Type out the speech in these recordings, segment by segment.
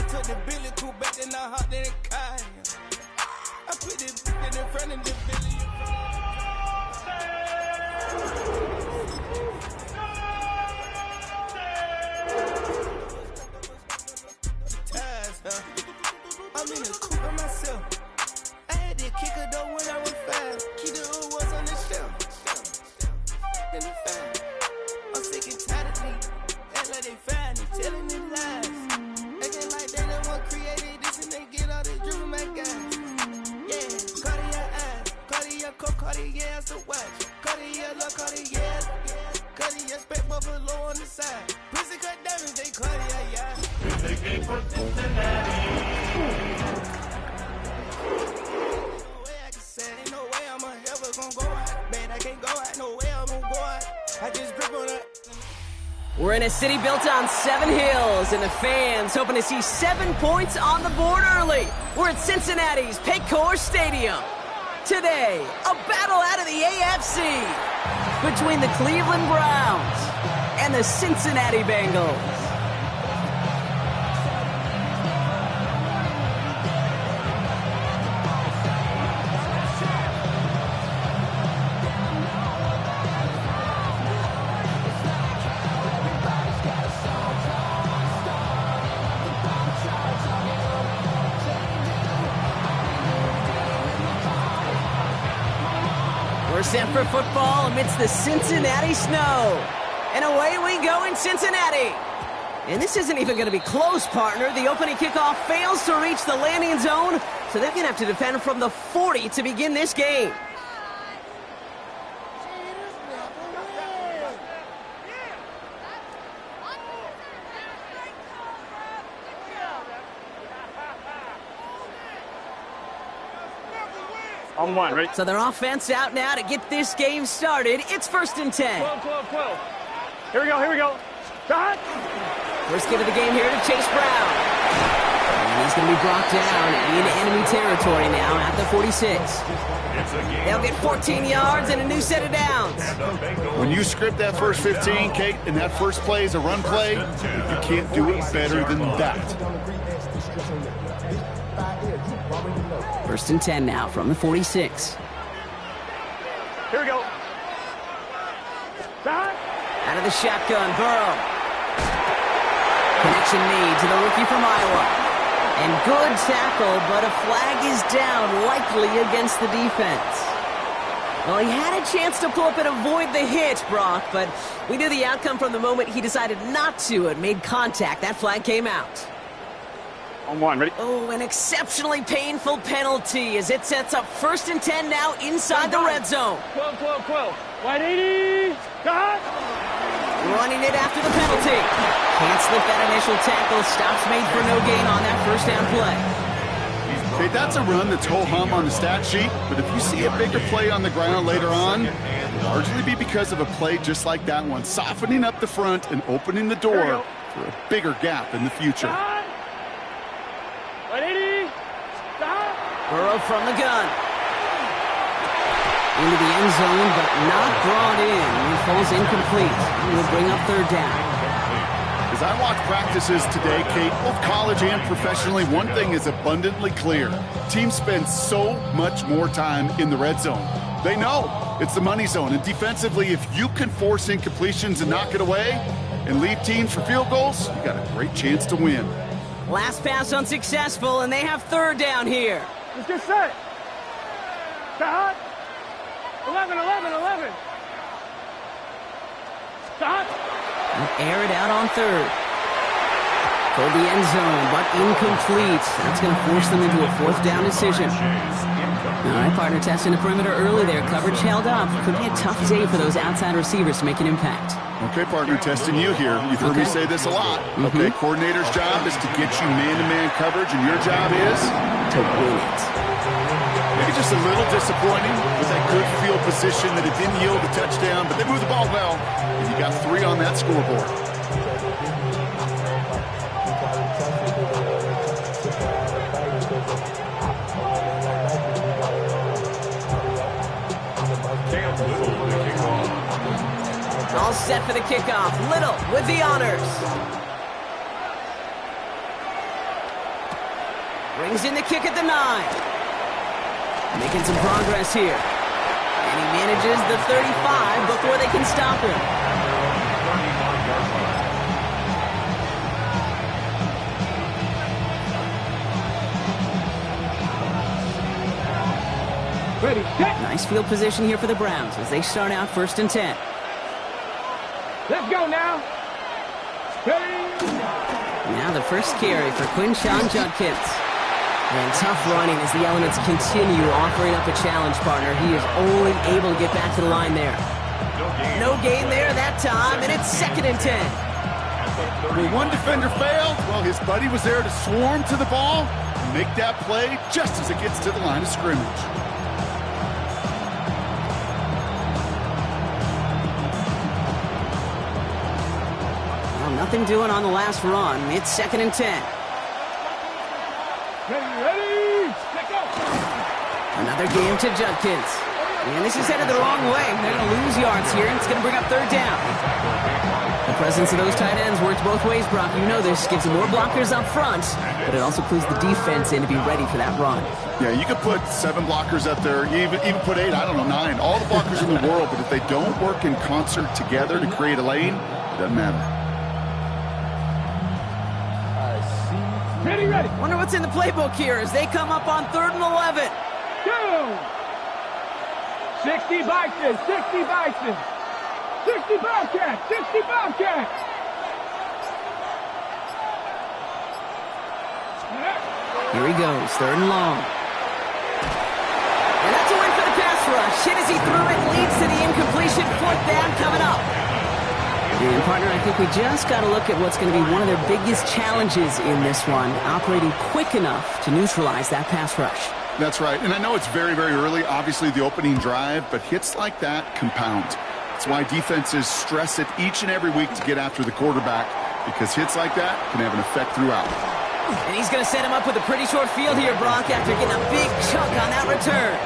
took the Billy Cool back, then I hopped in the car. I put this in front of the Billy. I'm in the coupe by myself. I had that kicker though when I was 5. Keep the old ones on the shelf. In the fan. I'm sick and tired of these. Act like they find it, telling them lies. Acting like they the one created this and they get all this drip from my guys. Yeah, Cartier eyes, Cartier coat, Cartier ass to watch. Cartier love, Cartier, Cartier spec buffalo on the side. Pussy cut diamonds, they Cartier, yeah. They came for Cincinnati. We're in a city built on 7 hills, and the fans hoping to see 7 points on the board early. We're at Cincinnati's Paycor Stadium. Today, a battle out of the AFC between the Cleveland Browns and the Cincinnati Bengals. We're set for football amidst the Cincinnati snow. And away we go in Cincinnati. And this isn't even going to be close, partner. The opening kickoff fails to reach the landing zone, so they're going to have to defend from the 40 to begin this game. On one, right? So their offense out now to get this game started. It's 1st and 10. 12. Here we go. Shot! First get of the game here to Chase Brown. And he's going to be brought down in enemy territory now at the 46. They'll get 14 yards and a new set of downs. When you script that first 15, Kate, and that first play is a run play, you can't do it better than that. 1st and 10 now from the 46. Here we go. Shot! Out of the shotgun, Burrow. Connection made to the rookie from Iowa. And good tackle, but a flag is down, likely against the defense. Well, he had a chance to pull up and avoid the hit, Brock, but we knew the outcome from the moment he decided not to and made contact. That flag came out. On one, ready? Oh, an exceptionally painful penalty as it sets up 1st and 10 now inside the red zone. 12. Wide 80. Shot! Running it after the penalty. Can't slip that initial tackle. Stops made for no gain on that first down play. Okay, that's a run that's ho-hum on the stat sheet, but if you see a bigger play on the ground later on, it'll largely be because of a play just like that one, softening up the front and opening the door for a bigger gap in the future. 180. Stop. Burrow from the gun. Into the end zone, but not brought in. He falls incomplete. And will bring up 3rd down. As I watch practices today, Kate, both college and professionally, one thing is abundantly clear. Teams spend so much more time in the red zone. They know it's the money zone. And defensively, if you can force incompletions and knock it away and lead teams for field goals, you got a great chance to win. Last pass unsuccessful, and they have 3rd down here. Let's get set. Shot! 11. Shot! Air it out on 3rd. Toward the end zone, but incomplete. That's going to force them into a 4th down decision. All right, partner, testing the perimeter early there. Coverage held up. Could be a tough day for those outside receivers to make an impact. Okay, partner, testing you here. You've heard me say this a lot. Okay, coordinator's job is to get you man-to-man coverage, and your job is to win it. Maybe just a little disappointing with that good field position that it didn't yield a touchdown, but they moved the ball well, and you got 3 on that scoreboard. All set for the kickoff. Little with the honors. Brings in the kick at the 9. Making some progress here. And he manages the 35 before they can stop him. Ready, set. Nice field position here for the Browns as they start out 1st and 10. Let's go now. Now the first carry for Quinshawn Judkins. And tough running as the Elements continue offering up a challenge partner. He is only able to get back to the line there. No gain there that time, and it's 2nd and 10. When one defender failed, well, his buddy was there to swarm to the ball and make that play just as it gets to the line of scrimmage. Well, nothing doing on the last run. It's 2nd and 10. Ready, let go. Another game to Judkins. And this is headed the wrong way. They're going to lose yards here, and it's going to bring up 3rd down. The presence of those tight ends works both ways, Brock. You know this. Gives them more blockers up front, but it also clues the defense in to be ready for that run. Yeah, you could put 7 blockers up there, even put 8, I don't know, 9. All the blockers in the world, but if they don't work in concert together to create a lane, it doesn't matter. Ready. Wonder what's in the playbook here as they come up on 3rd and 11. Go. 60 Bison, 60 Bison. 60 Bobcats, 60 Bobcats. Here he goes, 3rd and long. And that's a win for the pass rush. Hit as he threw it, leads to the incompletion. 4th down coming up. And partner, I think we just got to look at what's going to be one of their biggest challenges in this one, operating quick enough to neutralize that pass rush. That's right, and I know it's very, very early, obviously the opening drive, but hits like that compound. That's why defenses stress it each and every week to get after the quarterback, because hits like that can have an effect throughout. And he's going to set him up with a pretty short field here, Brock, after getting a big chunk on that return.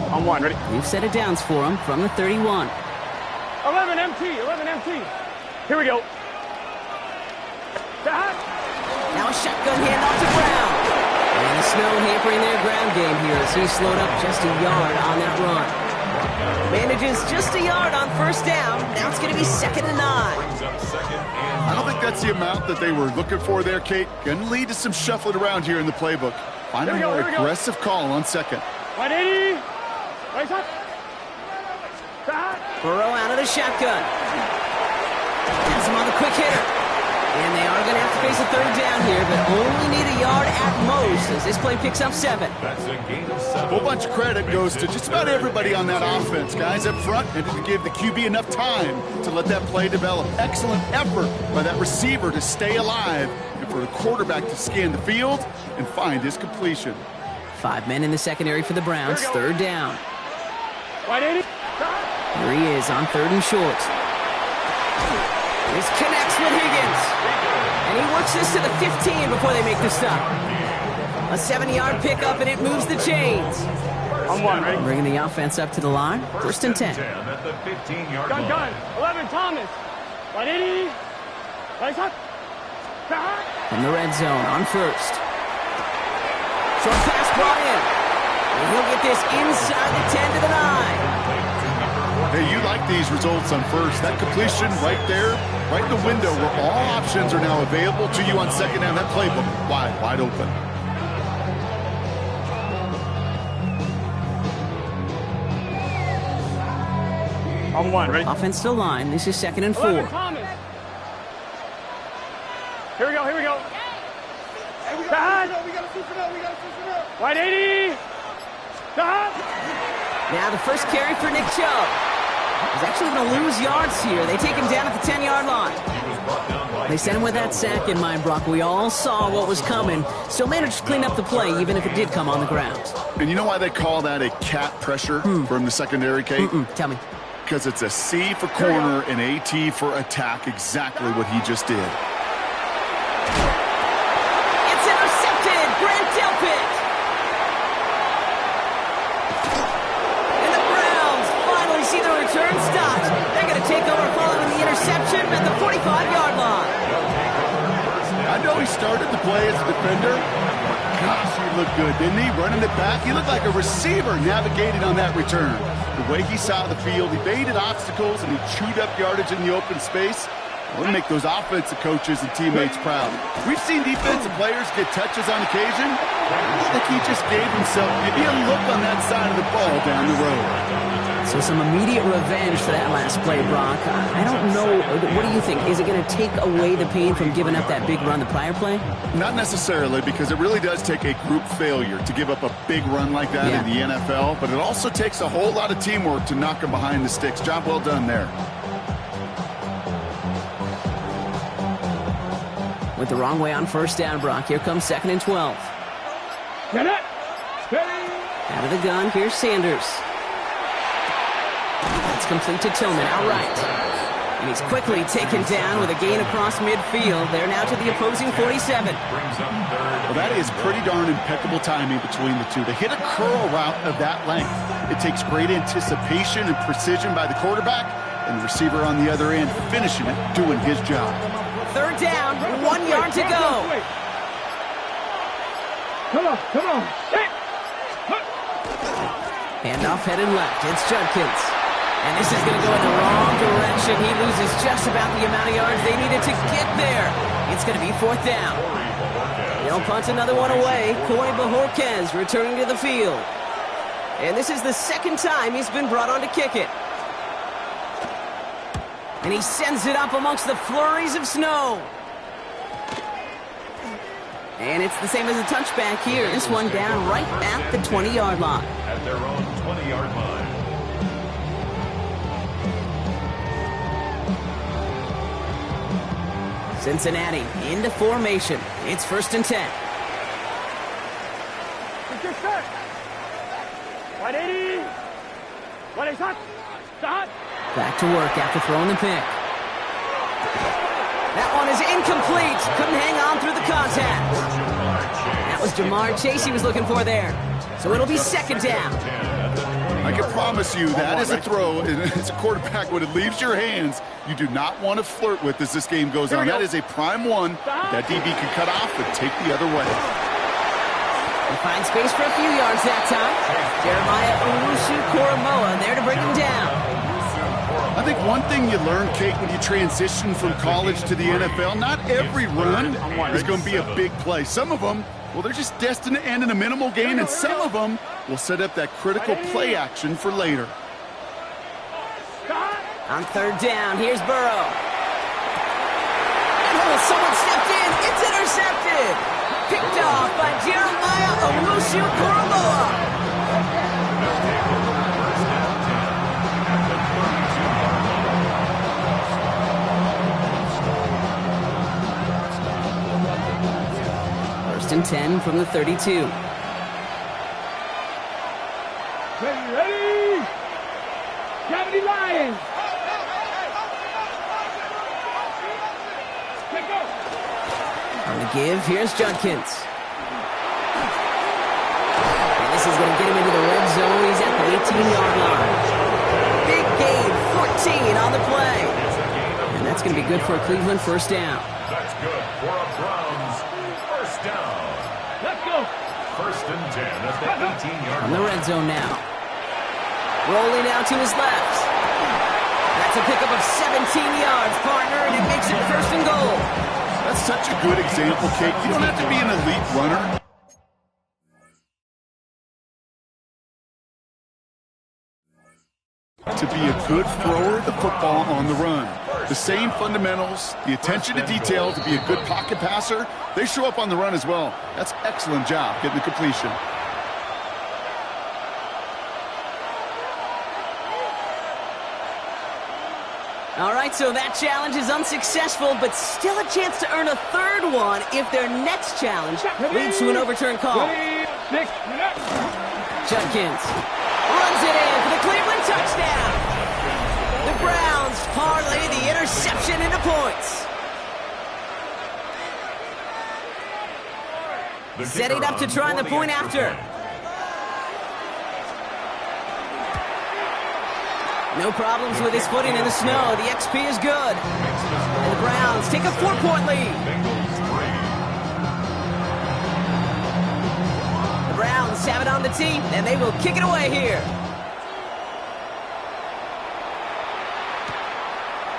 On 1, ready? We've set it downs for him from the 31. 11 MT. Here we go. Now a shotgun handoff to Brown. And the snow hampering their ground game here as he slowed up just a yard on that run. Manages just a yard on 1st down. Now it's going to be 2nd and 9. I don't think that's the amount that they were looking for there, Kate. Going to lead to some shuffling around here in the playbook. Find a more aggressive call on 2nd. 180. Right up. Burrow out of the shotgun. Has him on the quick hitter. And they are going to have to face a 3rd down here, but only need a yard at most as this play picks up 7. That's a gain of 7. A whole bunch of credit goes to just about everybody on that offense. Guys up front and to give the QB enough time to let that play develop. Excellent effort by that receiver to stay alive and for the quarterback to scan the field and find his completion. 5 men in the secondary for the Browns. 3rd down. 180. Here he is on 3rd and short. This connects with Higgins. And he works this to the 15 before they make the stop. A 70-yard pickup, and it moves the chains. On 1, ready? Bringing the offense up to the line. 1st and 10. At the 15-yard Gun. line. 11 Thomas. 180. Right up. From the red zone on 1st. Short pass brought in. And he'll get this inside the 10 to the 9. Hey, you like these results on 1st. That completion right there, right in the window where all options are now available to you on 2nd down. That playbook wide open. On 1, ready? Offense still line. This is 2nd and 4. 11 Thomas. Here we go. Hey, we got to switch it up. 180. Now the first carry for Nick Chubb. He's actually going to lose yards here. They take him down at the 10-yard line. They sent him with that sack in mind, Brock. We all saw what was coming. Still managed to clean up the play, even if it did come on the ground. And you know why they call that a cat pressure from the secondary, Kate? Tell me. Because it's a C for corner and AT for attack, exactly what he just did. interception at the 45-yard line. I know he started the play as a defender. Gosh, he looked good, didn't he? Running it back, he looked like a receiver navigating on that return. The way he saw the field, he baited obstacles, and he chewed up yardage in the open space. We'll make those offensive coaches and teammates proud. We've seen defensive players get touches on occasion. I think he just gave himself maybe a look on that side of the ball down the road. So some immediate revenge for that last play, Brock. I don't know. What do you think? Is it going to take away the pain from giving up that big run the prior play? Not necessarily, because it really does take a group failure to give up a big run like that in the NFL. But it also takes a whole lot of teamwork to knock him behind the sticks. Job well done there. Went the wrong way on first down, Brock. Here comes 2nd and 12. Get it. Out of the gun, here's Sanders. That's complete to Tillman, outright. And he's quickly taken down with a gain across midfield. They're now to the opposing 47. Well, that is pretty darn impeccable timing between the two. They hit a curl route of that length. It takes great anticipation and precision by the quarterback, and the receiver on the other end finishing it, doing his job. 3rd down, 1 yard to go. Come on. Handoff headed left. It's Judkins. And this is going to go in the wrong direction. He loses just about the amount of yards they needed to get there. It's going to be 4th down. They'll punt another one away. Corey Bajorquez returning to the field. And this is the 2nd time he's been brought on to kick it. And he sends it up amongst the flurries of snow. And it's the same as a touchback here. This one down right at the 20-yard line. At their own 20-yard line. Cincinnati into formation. It's 1st and 10. Back to work after throwing the pick. That one is incomplete. Couldn't hang on through the contact. That was Jamar Chase he was looking for there. So it'll be 2nd down. I can promise you that is a throw, and it's a quarterback when it leaves your hands, you do not want to flirt with as this game goes on. That is a prime one that DB can cut off and take the other way. He finds space for a few yards that time. Jeremiah Owusu-Koramoah there to bring him down. I think one thing you learn, Kate, when you transition from college to the NFL, not every run is going to be a big play. Some of them, well, they're just destined to end in a minimal gain, and some of them will set up that critical play action for later. On 3rd down, here's Burrow. Oh, someone stepped in. It's intercepted. Picked off by Jeremiah Owusu-Koramoah. And 10 from the 32. Ready! Gravity Lions! On the give, here's Judkins. And this is going to get him into the red zone. He's at the 18-yard line. Big gain, 14 on the play. And that's going to be good for a Cleveland 1st down. That's good for a Browns 1st down. Let's go! 1st and 10 at the 18-yard On the red zone now. Rolling out to his left. That's a pickup of 17 yards, partner, and it makes it 1st and goal. That's such a good example, Kate. You don't have to be an elite runner to be a good thrower of the football on the run. The same fundamentals, the attention to detail to be a good pocket passer, they show up on the run as well. That's an excellent job getting the completion. All right, so that challenge is unsuccessful, but still a chance to earn a 3rd one if their next challenge leads to an overturned call. Judkins runs it in for the Cleveland touchdown. The Browns parlay the interception into points. Setting up to try the point after. No problems with his footing in the snow. The XP is good. And the Browns take a 4-point lead. The Browns have it on the tee, and they will kick it away here.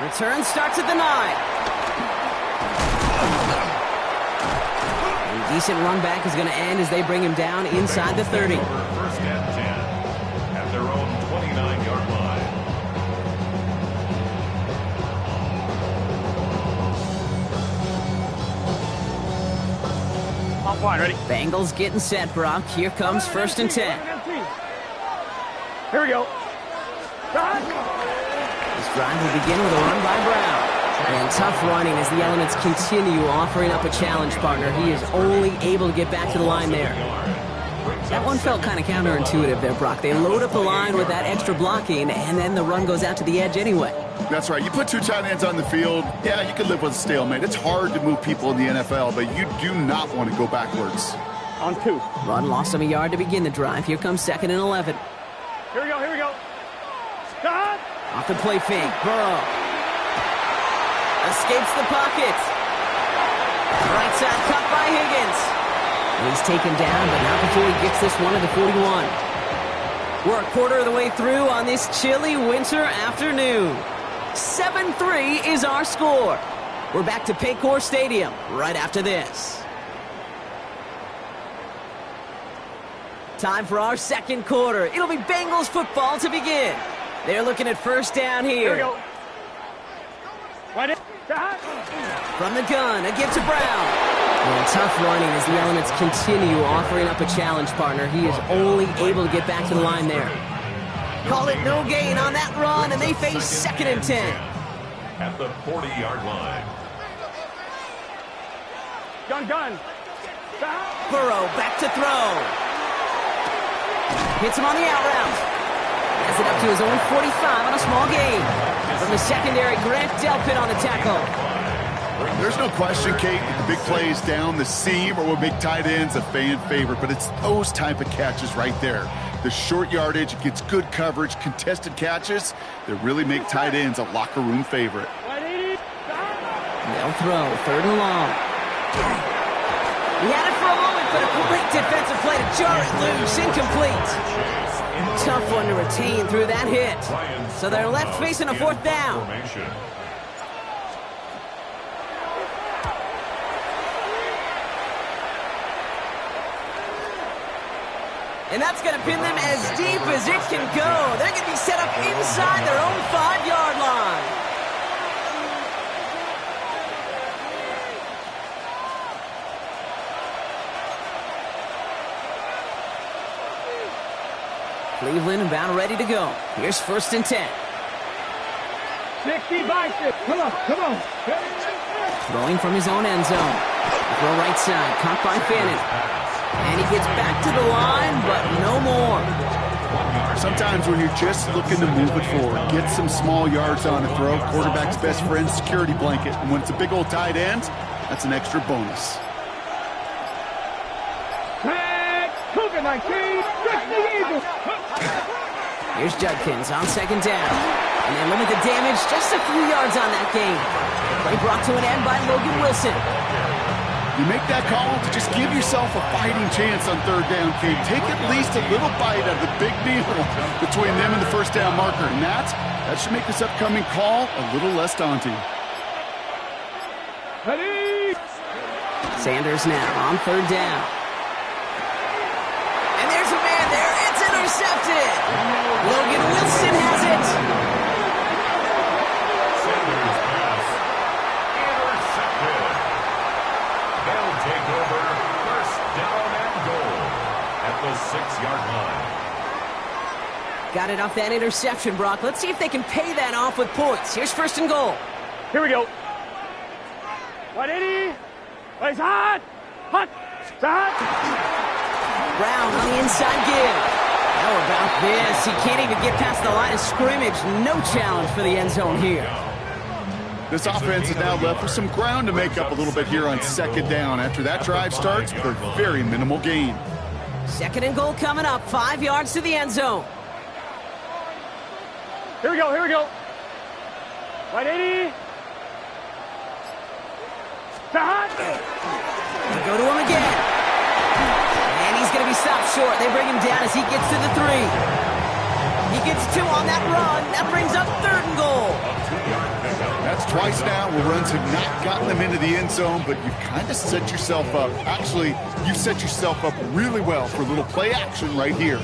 Return starts at the 9. A decent run back is going to end as they bring him down inside the 30. First and 10 at their own 29-yard line. On point, ready? Bengals getting set, Brock. Here comes 1st and 10. Here we go. This drive will begin with a run by Brown. And tough running as the elements continue offering up a challenge partner. He is only able to get back to the line there. That one felt kind of counterintuitive there, Brock. They load up the line with that extra blocking, and then the run goes out to the edge anyway. That's right. You put 2 tight ends on the field, yeah, you can live with a stalemate. It's hard to move people in the NFL, but you do not want to go backwards. On 2. Run lost him a yard to begin the drive. Here comes 2nd and 11. Here we go, here we go. Stop! Off the play fake. Burrow escapes the pocket. Right side cut by Higgins. And he's taken down, but not before he gets this one at the 41. We're a quarter of the way through on this chilly winter afternoon. 7-3 is our score. We're back to Paycor Stadium right after this. Time for our second quarter. It'll be Bengals football to begin. They're looking at 1st down here. Here we go. Right in. From the gun, a give to Brown. And tough running as the elements continue offering up a challenge partner. He is only able to get back to the line there. Call it no gain on that run, and they face 2nd and 10. At the 40-yard line. Gun. Burrow back to throw. Hits him on the out route. Has it up to his own 45 on a small gain. From the secondary, Grant Delpit on the tackle. There's no question, Kate, the big plays down the seam or with big tight ends, a fan favorite, but it's those type of catches right there. The short yardage, it gets good coverage, contested catches that really make tight ends a locker room favorite. They'll throw, 3rd and long. He had it for a moment, but a great defensive play to jar it loose, incomplete. Tough one to retain through that hit. So they're left facing a 4th down. And that's going to pin them as deep as it can go. They're going to be set up inside their own 5-yard line. Cleveland about ready to go. Here's 1st and 10. 60 by 6. Come on. Throwing from his own end zone. Throw right side, caught by Fannin. And he gets back to the line, but no more. Sometimes when you're just looking to move it forward, get some small yards on a throw, quarterback's best friend, security blanket. And when it's a big old tight end, that's an extra bonus. Cougar 19, 60 Eagles. Here's Judkins on 2nd down. And they limit the damage just a few yards on that gain. Play brought to an end by Logan Wilson. You make that call to just give yourself a fighting chance on 3rd down, Kate. Take at least a little bite out of the big deal between them and the 1st down marker. And that should make this upcoming call a little less daunting. Ready? Sanders now on 3rd down. And there's a man there. It's intercepted. Logan Wilson has it. Sanders pass. Intercepted. They'll take over 1st down and goal at the 6-yard line. Got it off that interception, Brock. Let's see if they can pay that off with points. Here's 1st and goal. Here we go. 180. It's hot. It's hot. Brown on the inside give. How about this? He can't even get past the line of scrimmage. No challenge for the end zone here. This offense is now left with some ground to make up a little bit here on 2nd down after that drive starts with a very minimal gain. 2nd and goal coming up. 5 yards to the end zone. Here we go, here we go. Right 80. They go to him again. And he's going to be stopped short. They bring him down as he gets to the 3. He gets 2 on that run. That brings up 3rd and goal. That's twice now where runs have not gotten them into the end zone, but you've kind of set yourself up. Actually, you set yourself up really well for a little play action right here.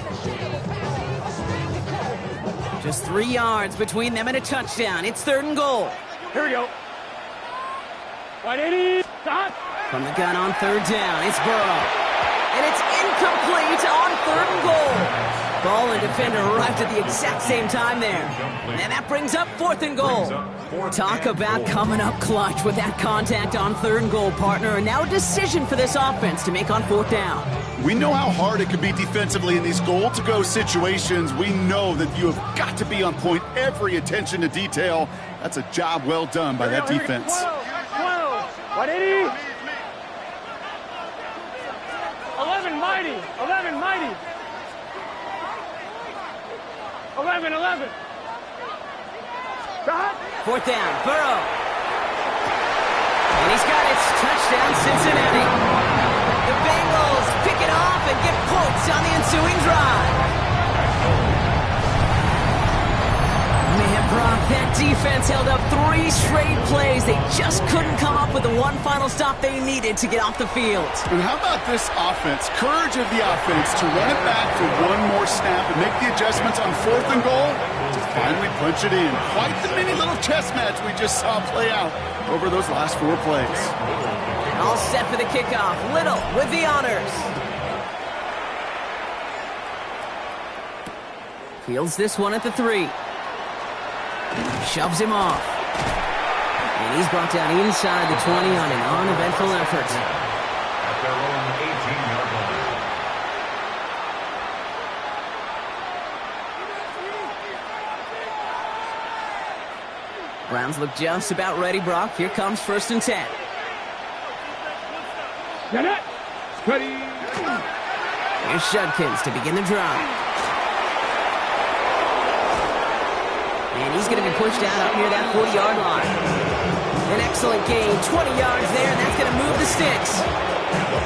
Just 3 yards between them and a touchdown. It's 3rd and goal. Here we go. Right 80. Stop. From the gun on 3rd down, it's Burrow. And it's incomplete on 3rd and goal. Ball and defender arrived at the exact same time there. And that brings up 4th and goal. Talk about coming up clutch with that contact on 3rd and goal, partner. And now a decision for this offense to make on 4th down. We know how hard it can be defensively in these goal-to-go situations. We know that you have got to be on point, every attention to detail. That's a job well done by that defense. 12. 180. 11 mighty. 11 mighty. 11. Stop. 4th down, Burrow. And he's got it. Touchdown, Cincinnati. The Bengals pick it off and get points on the ensuing drive. Man, Brock, that defense held up 3 straight plays. They just couldn't come up with the one final stop they needed to get off the field. And how about this offense? Courage of the offense to run it back for one more snap and make the adjustments on 4th and goal to finally punch it in. Quite the mini little chess match we just saw play out over those last 4 plays. All set for the kickoff. Little with the honors. Fields this one at the 3. Shoves him off. And he's brought down inside the 20 on an uneventful effort. At their own 18-yard line. Browns look just about ready, Brock. Here comes 1st and 10. Get it. Ready. Here's Judkins to begin the drive. And he's going to be pushed out up near that 40-yard line. An excellent gain, 20 yards there, and that's going to move the sticks.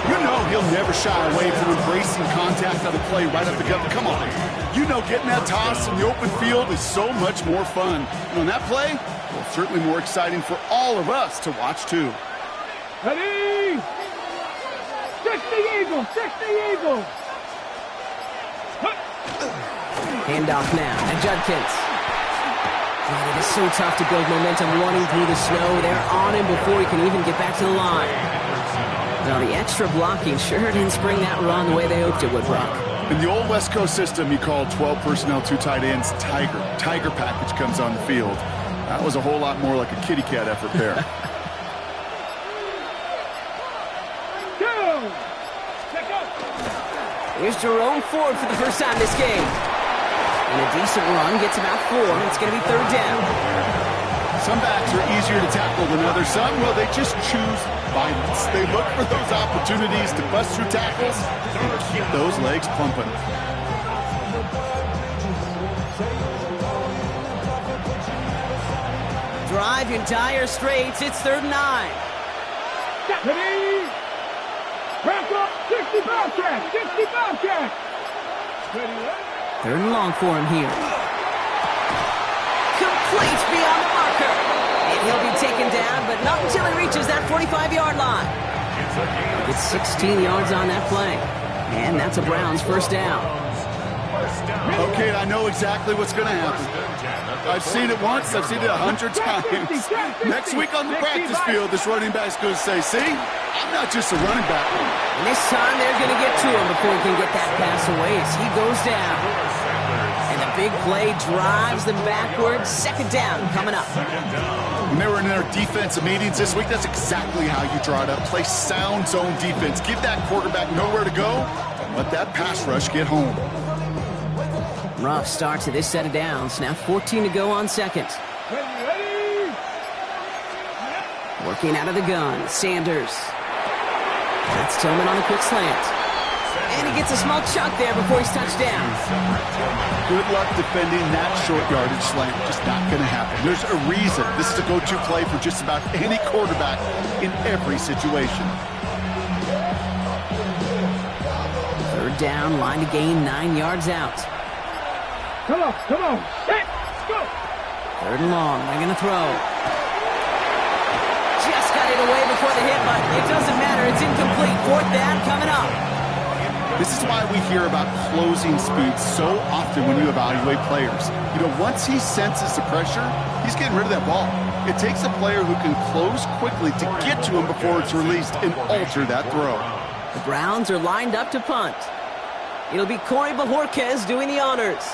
You know he'll never shy away from embracing contact on the play right up the gut. Come on. You know getting that toss in the open field is so much more fun. And on that play, well, certainly more exciting for all of us to watch, too. Ready. 60 Eagles. Handoff now to Judkins. Man, it is so tough to build momentum running through the snow. They're on him before he can even get back to the line. Now, the extra blocking sure didn't spring that run the way they hoped it would, Brock. In the old West Coast system, you called 12 personnel, 2 tight ends, Tiger. Tiger package comes on the field. That was a whole lot more like a kitty cat effort there. Here's Jerome Ford for the first time this game. And a decent run gets about 4. It's going to be 3rd down. Some backs are easier to tackle than others. Some, well, they just choose violence. They look for those opportunities to bust through tackles and keep those legs pumping. Drive in dire straits. It's 3rd and 9. Ready. Back up. 60 Bobcat. 60 Bobcat. Ready. 3rd and long for him here. Complete beyond the marker. And he'll be taken down, but not until he reaches that 45-yard line. He gets 16 yards on that play. And that's a Browns first down. Okay, I know exactly what's going to happen. I've seen it once. I've seen it 100 times. Next week on the practice field, this running back's going to say, see, I'm not just a running back. And this time they're going to get to him before he can get that pass away as he goes down. And the big play drives them backwards. 2nd down coming up. When they were in their defensive meetings this week, that's exactly how you draw it up. Play sound zone defense. Give that quarterback nowhere to go. And let that pass rush get home. Rough start to this set of downs. Now 14 to go on 2nd. Working out of the gun, Sanders. That's Tillman on a quick slant. And he gets a small chunk there before he's touched down. Good luck defending that short yardage slant. Just not going to happen. There's a reason this is a go-to play for just about any quarterback in every situation. Third down, line to gain 9 yards out. Come on. Hey, go. Third and long, they're going to throw. Just got it away before the hit, but it doesn't matter. It's incomplete. Fourth down coming up. This is why we hear about closing speed so often when you evaluate players. You know, once he senses the pressure, he's getting rid of that ball. It takes a player who can close quickly to get to him before it's released and alter that throw. The Browns are lined up to punt. It'll be Corey Bajorquez doing the honors.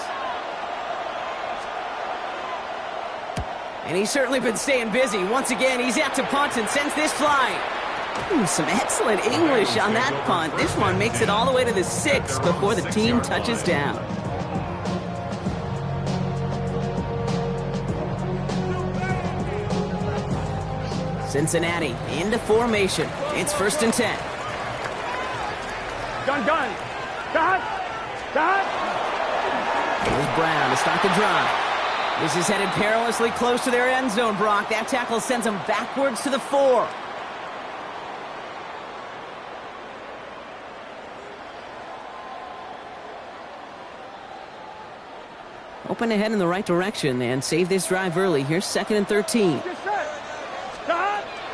And he's certainly been staying busy. Once again, he's out to punt and sends this flying. Some excellent English on that punt. This one makes it all the way to the 6 before the team touches down. Cincinnati into formation. It's 1st and 10. Gun. Here's Brown to start the drive. This is headed perilously close to their end zone, Brock. That tackle sends them backwards to the 4. Open ahead in the right direction and save this drive early. Here's 2nd and 13.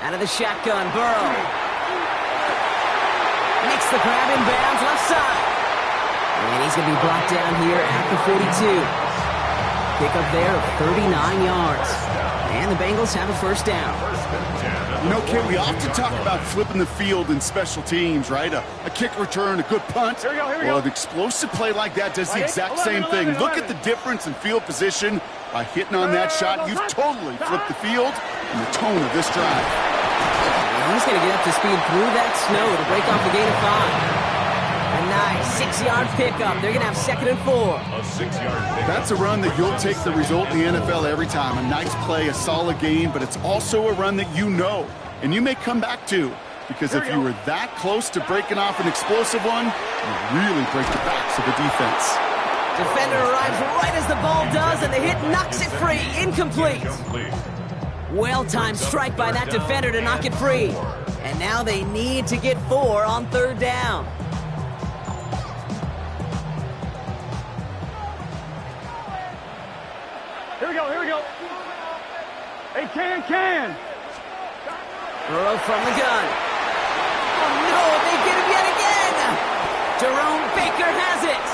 Out of the shotgun, Burrow. Makes the grab in bounds, left side. And he's going to be brought down here at the 42. Pick up there of 39 yards. And the Bengals have a 1st down. You know, Kit, we often talk about flipping the field in special teams, right? A kick return, a good punt. Here we go. Well, an explosive play like that does the exact same thing. Look at the difference in field position. By hitting on that shot, you've totally flipped the field and the tone of this drive. And he's going to get up to speed through that snow to break off the gain of 5. A nice 6-yard pickup. They're going to have 2nd and 4. A 6-yard pickup. That's a run that you'll take the result in the NFL every time. A nice play, a solid gain, but it's also a run that you know and you may come back to, because if you were that close to breaking off an explosive one, you really break the backs of the defense. Defender arrives right as the ball does, and the hit knocks it free. Incomplete. Well-timed strike by that defender to knock it free. And now they need to get 4 on 3rd down. Here we go. Hey, can. Burrow from the gun. Oh, no, they get him yet again. Jerome Baker has it.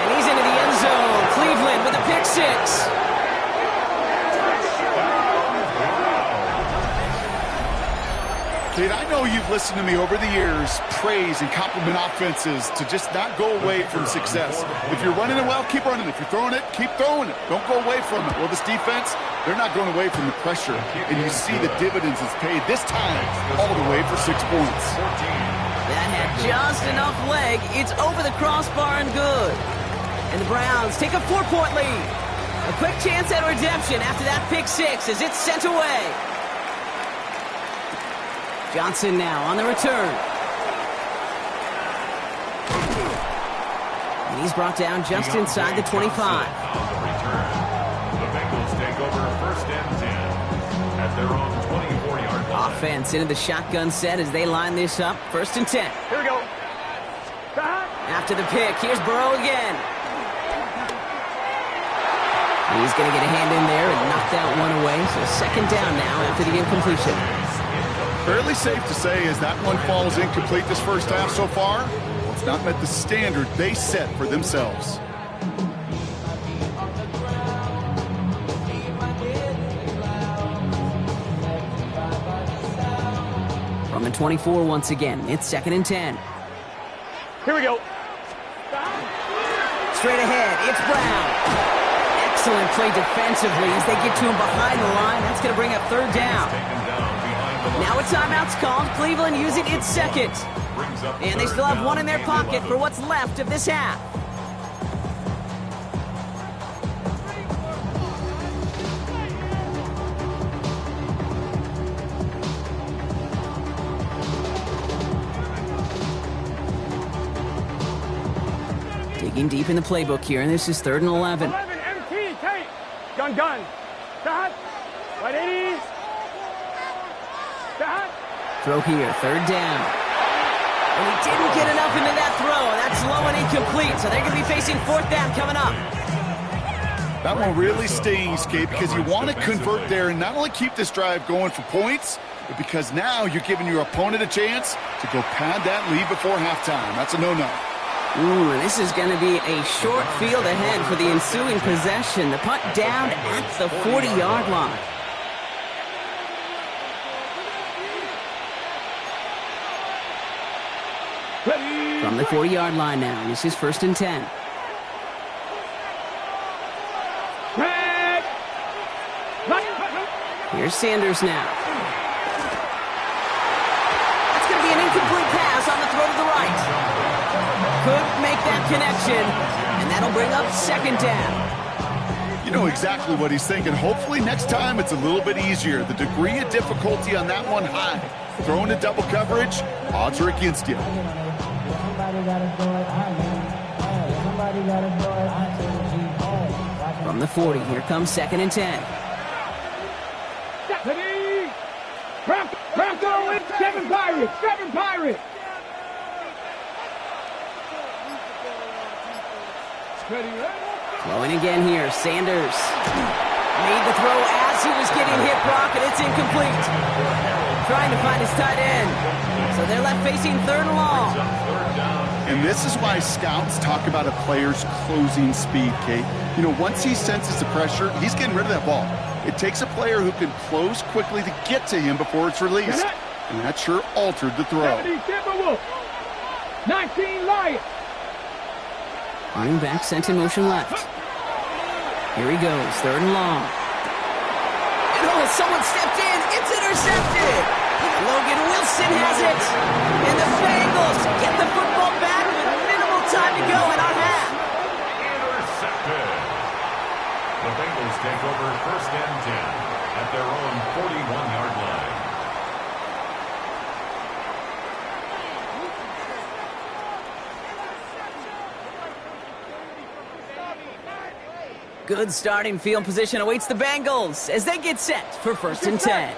And he's into the end zone. Cleveland with a pick 6. Kate, I know you've listened to me over the years praise and compliment offenses to just not go away from success. If you're running it well, keep running it. If you're throwing it, keep throwing it. Don't go away from it. Well, this defense, they're not going away from the pressure. And you see the dividends it's paid this time all the way for 6 points. That had just enough leg. It's over the crossbar and good. And the Browns take a 4-point lead. A quick chance at redemption after that pick 6 as it's sent away. Johnson now on the return. And he's brought down just inside the 25. On the return, the Bengals take over 1st and 10 at their own 24-yard line. Offense into the shotgun set as they line this up. 1st and 10. Here we go. After the pick, here's Burrow again. He's going to get a hand in there and knock that one away. So 2nd down now after the incompletion. Fairly safe to say as that one falls incomplete this first half so far, well, it's not met the standard they set for themselves. From the 24 once again, it's 2nd and 10. Here we go. Straight ahead, it's Brown. Excellent play defensively as they get to him behind the line. That's going to bring up 3rd down. Now a timeout's called. Cleveland using its 2nd. And they still have 1 in their pocket for what's left of this half. Digging deep in the playbook here, and this is 3rd and 11. 11 MT, Kate. Gun. Start. 180. Start. Throw here, 3rd down. And he didn't get enough into that throw. That's low and incomplete, so they're going to be facing 4th down coming up. That one really stings, Kate, because you want to convert there and not only keep this drive going for points, but because now you're giving your opponent a chance to go pad that lead before halftime. That's a no-no. Ooh, and this is going to be a short field ahead for the ensuing possession. The punt down at the 40-yard line. From the 40-yard line now, this is 1st and 10. Here's Sanders now. That's going to be an incomplete pass on the throw to the right. Could make that connection, and that'll bring up 2nd down. You know exactly what he's thinking. Hopefully next time it's a little bit easier. The degree of difficulty on that one high. Throwing to double coverage, odds are against you. From the 40, here comes 2nd and 10. Bronco with 7 Pirates. Throwing again here, Sanders. Made the throw as he was getting hit, Brock, and it's incomplete. Trying to find his tight end. So they're left facing 3rd and long. And this is why scouts talk about a player's closing speed, Kate. You know, once he senses the pressure, he's getting rid of that ball. It takes a player who can close quickly to get to him before it's released. And that sure altered the throw. 19 Lions. Running back sent in motion left. Here he goes, 3rd and long. And oh, someone stepped in. It's intercepted. Logan Wilson has it. And the Bengals get the football back with minimal time to go in our half. Intercepted. The Bengals take over 1st and 10 at their own 41-yard line. Good starting field position awaits the Bengals as they get set for 1st and 10.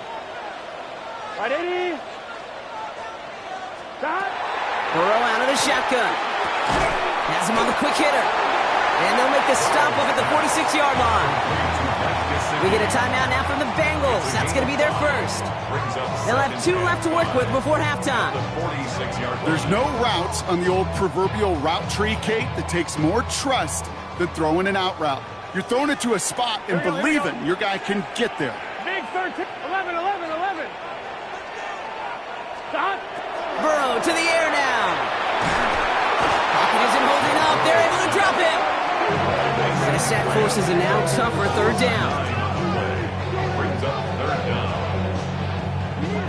180. Start. Burrow out of the shotgun. Has him on the quick hitter. And they'll make the stop up at the 46-yard line. We get a timeout now from the Bengals. That's going to be their first. They'll have 2 left to work with before halftime. There's no routes on the old proverbial route tree, Kate, that takes more trust than throwing an out route. You're throwing it to a spot and believing your guy can get there. Big 13. 11. Stop. Burrow to the air now. Pocket isn't holding up. They're able to drop him. And a sack forces a now tougher 3rd down.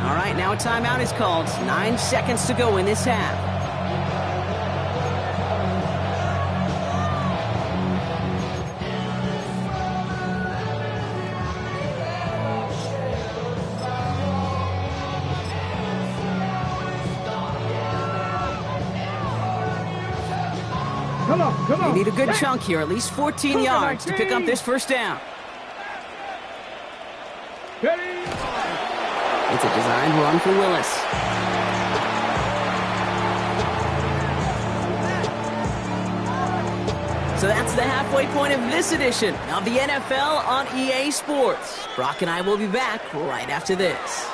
All right, now a timeout is called. 9 seconds to go in this half. Come on. They need a good chunk here, at least 14 yards to pick up this 1st down. It's a designed run for Willis. So that's the halfway point of this edition of the NFL on EA Sports. Brock and I will be back right after this.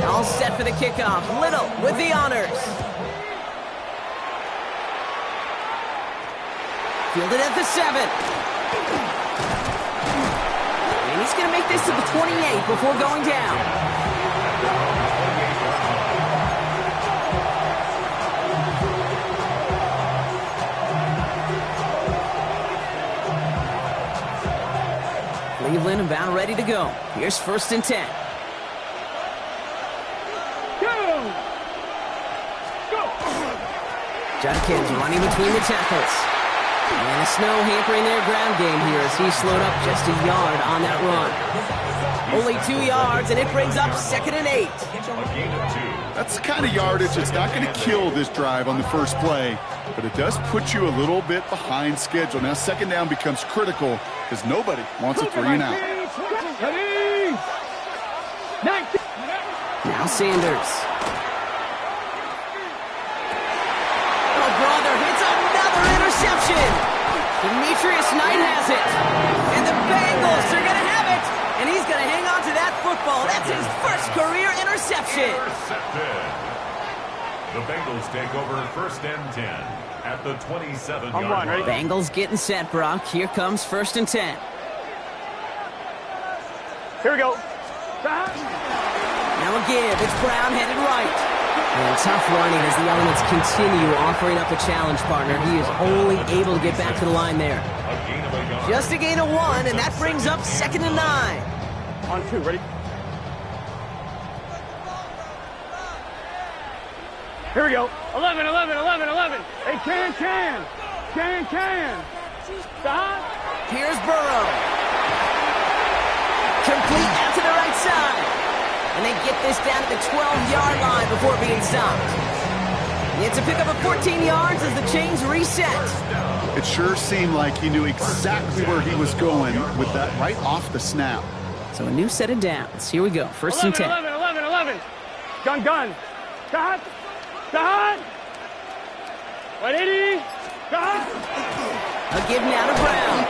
All set for the kickoff. Little with the honors. Fielded at the 7. And he's going to make this to the 28 before going down. Cleveland about ready to go. Here's 1st and 10. Judkins running between the tackles. And the snow hampering their ground game here as he slowed up just a yard on that run. Only 2 yards, and it brings up 2nd and 8. That's the kind of yardage that's not going to kill this drive on the first play, but it does put you a little bit behind schedule. Now, 2nd down becomes critical because nobody wants a 3 and out. Now Sanders. Oh, brother, hits another interception. Demetrius Knight has it. And the Bengals are going to have it. And he's going to hang on to that football. That's his first career interception. The Bengals take over 1st and 10 at the 27-yard line. Bengals getting set, Brock. Here comes 1st and 10. Here we go. Now a give. It's Brown headed right. And tough running as the elements continue offering up a challenge partner. He is only able to get back to the line there. Just a gain of 1, and that brings up 2nd and 9. On 2, ready? Here we go. 11. Hey, can. Stop. Here's Burrow. Complete out to the right side. And they get this down at the 12-yard line before being stopped. It's a pickup of 14 yards as the chains reset. It sure seemed like he knew exactly where he was going with that right off the snap. So a new set of downs. Here we go. 1st and 10. 11. Gun. Stop. 180. Stop. A give now to Brown.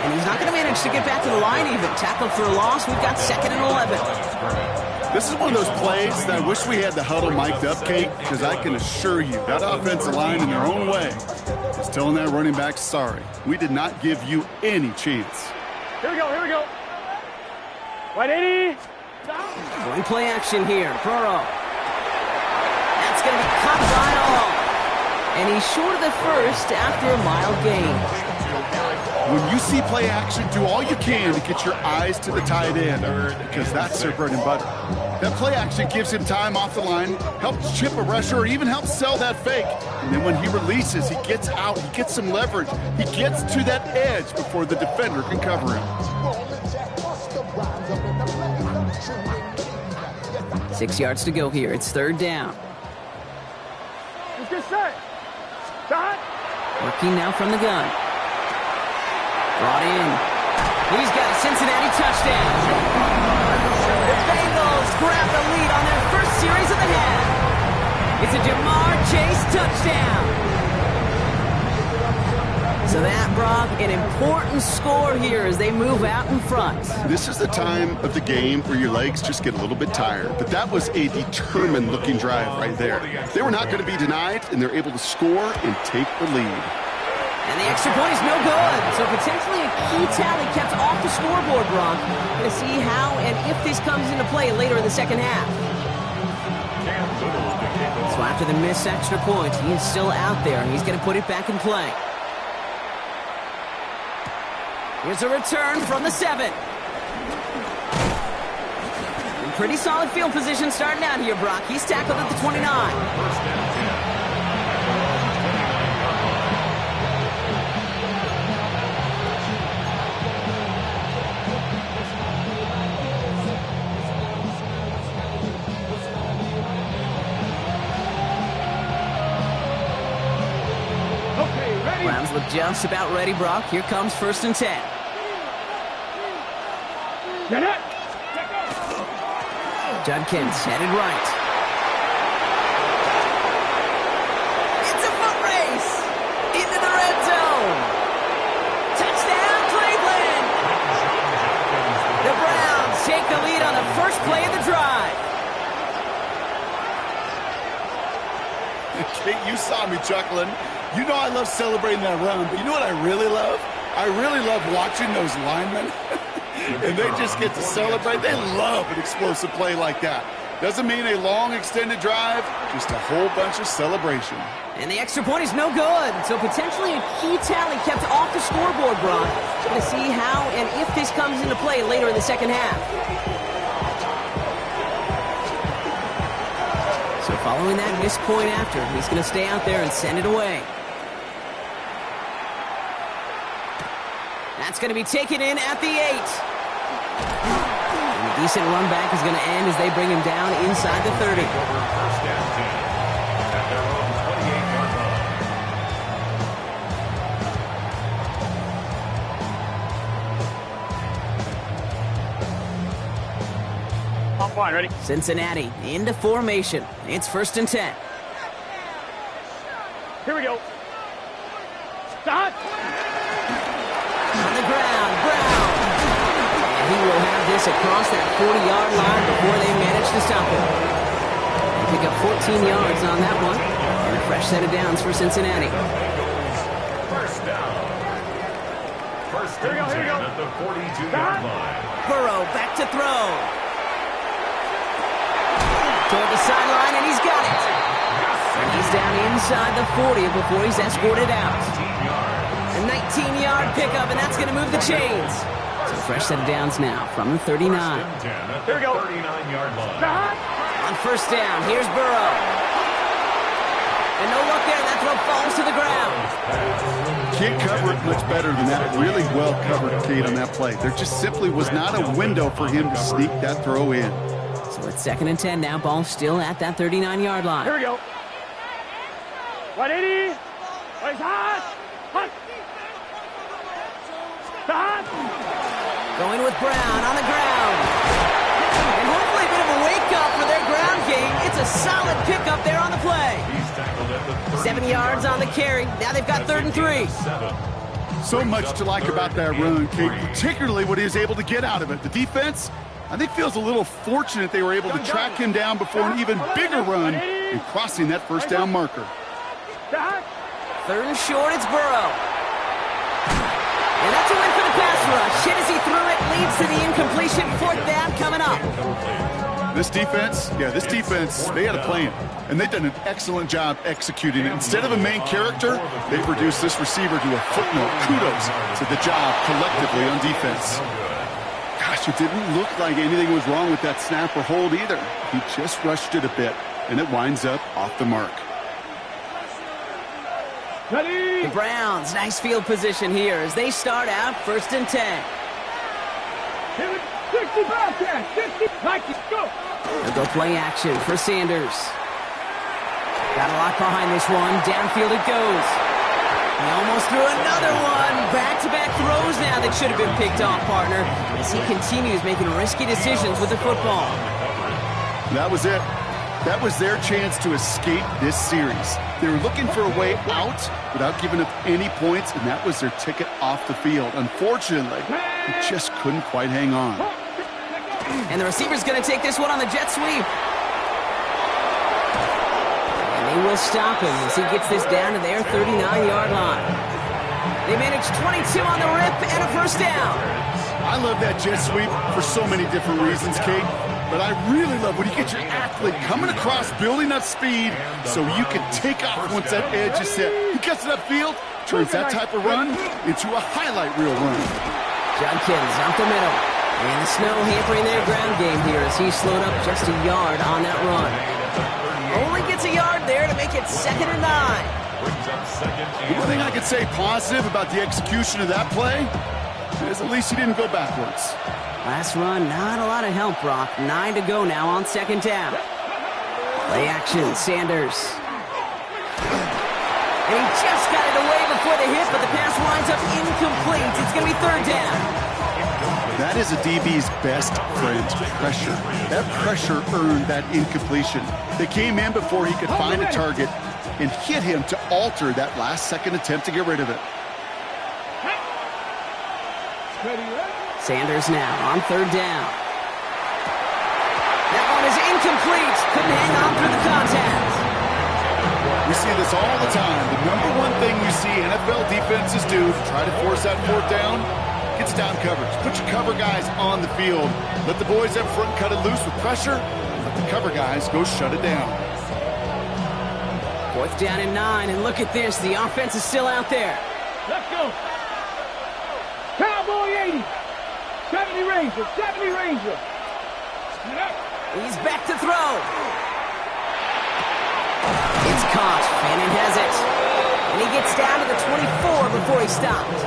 And he's not going to manage to get back to the line even. Tackled for a loss. We've got 2nd and 11. This is one of those plays that I wish we had the huddle mic'd up, Kate, because I can assure you that offensive line in their own way is telling that running back, sorry, we did not give you any chance. Here we go. 180. Going play action here. Burrow. That's going to be cut right off. And he's short of the first after a mild gain. When you see play action, do all you can to get your eyes to the tight end because that's their bread and butter. That play action gives him time off the line, helps chip a rusher, or even helps sell that fake. And then when he releases, he gets out, he gets some leverage. He gets to that edge before the defender can cover him. 6 yards to go here. It's 3rd down. Let's get set. Stop. Working now from the gun. Brought in. He's got a Cincinnati touchdown. The Bengals grab the lead on their first series of the half. It's a Jamar Chase touchdown. So that, Brock, an important score here as they move out in front. This is the time of the game where your legs just get a little bit tired. But that was a determined-looking drive right there. They were not going to be denied, and they're able to score and take the lead. And the extra point is no good. So potentially a key tally kept off the scoreboard, Brock. Going to see how and if this comes into play later in the second half. So after the missed extra point, he is still out there, and he's going to put it back in play. Here's a return from the 7. In pretty solid field position starting out here, Brock. He's tackled at the 29. Browns look just about ready, Brock. Here comes 1st and 10. Judkins headed right. It's a foot race into the red zone. Touchdown, Cleveland. The Browns take the lead on the first play of the drive. Kate, you saw me chuckling. You know I love celebrating that run, but you know what I really love? I really love watching those linemen, and they just get to celebrate. They love an explosive play like that. Doesn't mean a long extended drive, just a whole bunch of celebration. And the extra point is no good, so potentially a key tally kept off the scoreboard, Brock. Going to see how and if this comes into play later in the second half. So following that missed point after, he's going to stay out there and send it away. That's going to be taken in at the 8. And a decent run back is going to end as they bring him down inside the 30. First and 10 at their own 28-yard line. Fine, ready? Cincinnati into formation. It's 1st and 10. Here we go. Stop. On the ground, Brown. And he will have this across that 40-yard line before they manage to stop him. They pick up 14 yards on that one. And a fresh set of downs for Cincinnati. First down. First and 10 at the 42-yard line. Burrow back to throw. Toward the sideline, and he's got it. And he's down inside the 40 before he's escorted out. A 19-yard pickup, and that's going to move the chains. So fresh set of downs now from the 39. Here we go. 39-yard line. On first down, here's Burrow. And no look there, that throw falls to the ground. Can't cover it much better than that. Really well covered, Kate, on that play. There just simply was not a window for him to sneak that throw in. So it's 2nd and 10 now. Ball still at that 39-yard line. Here we go. 180. It's hot. Hot. Hot. Going with Brown on the ground. And hopefully a bit of a wake-up for their ground game. It's a solid pickup there on the play. 7 yards on the carry. Now they've got 3rd and 3. So much to like about that run, Kate, particularly what he was able to get out of it. The defense, I think, feels a little fortunate they were able to track him down before an even bigger run and crossing that first down marker. 3rd and short, it's Burrow. And that's a win for the pass rush. Hit as he threw it, leads to the incompletion. 4th down coming up. This defense, they had a plan, and they've done an excellent job executing it. Instead of a main character, they've reduced this receiver to a footnote. Kudos to the job collectively on defense. Gosh, it didn't look like anything was wrong with that snap or hold either. He just rushed it a bit, and it winds up off the mark. The Browns, nice field position here as they start out 1st and 10. 60, go. They'll go play action for Sanders. Got a lot behind this one. Downfield it goes. He almost threw another one. Back-to-back throws now that should have been picked off, partner, as he continues making risky decisions with the football. That was it. That was their chance to escape this series. They were looking for a way out without giving up any points, and that was their ticket off the field. Unfortunately, they just couldn't quite hang on. And the receiver's going to take this one on the jet sweep. And they will stop him as he gets this down to their 39-yard line. They managed 22 on the rip and a first down. I love that jet sweep for so many different reasons, Kate. But I really love when you get your athlete coming across, building up speed, so you can take off once that edge is set. He gets it upfield, turns that type of run into a highlight reel run. Judkins up the middle. And the snow hampering their ground game here as he slowed up just a yard on that run. Only gets a yard there to make it 2nd and 9. The one thing I could say positive about the execution of that play is at least he didn't go backwards. Last run, not a lot of help, Brock. 9 to go now on 2nd down. Play action, Sanders. And he just got it away before the hit, but the pass winds up incomplete. It's going to be 3rd down. That is a DB's best friend, pressure. That pressure earned that incompletion. They came in before he could find a target and hit him to alter that last-second attempt to get rid of it. Sanders now on 3rd down. That one is incomplete. Couldn't hang on through the contact. We see this all the time. The number one thing you see NFL defenses do to try to force that 4th down, gets down coverage. Put your cover guys on the field. Let the boys up front cut it loose with pressure. And let the cover guys go shut it down. 4th down and 9, and look at this. The offense is still out there. Let's go. Cowboy 80. 70 Ranger, 70 Ranger. He's back to throw. It's caught. Fannin has it. And he gets down to the 24 before he stopped.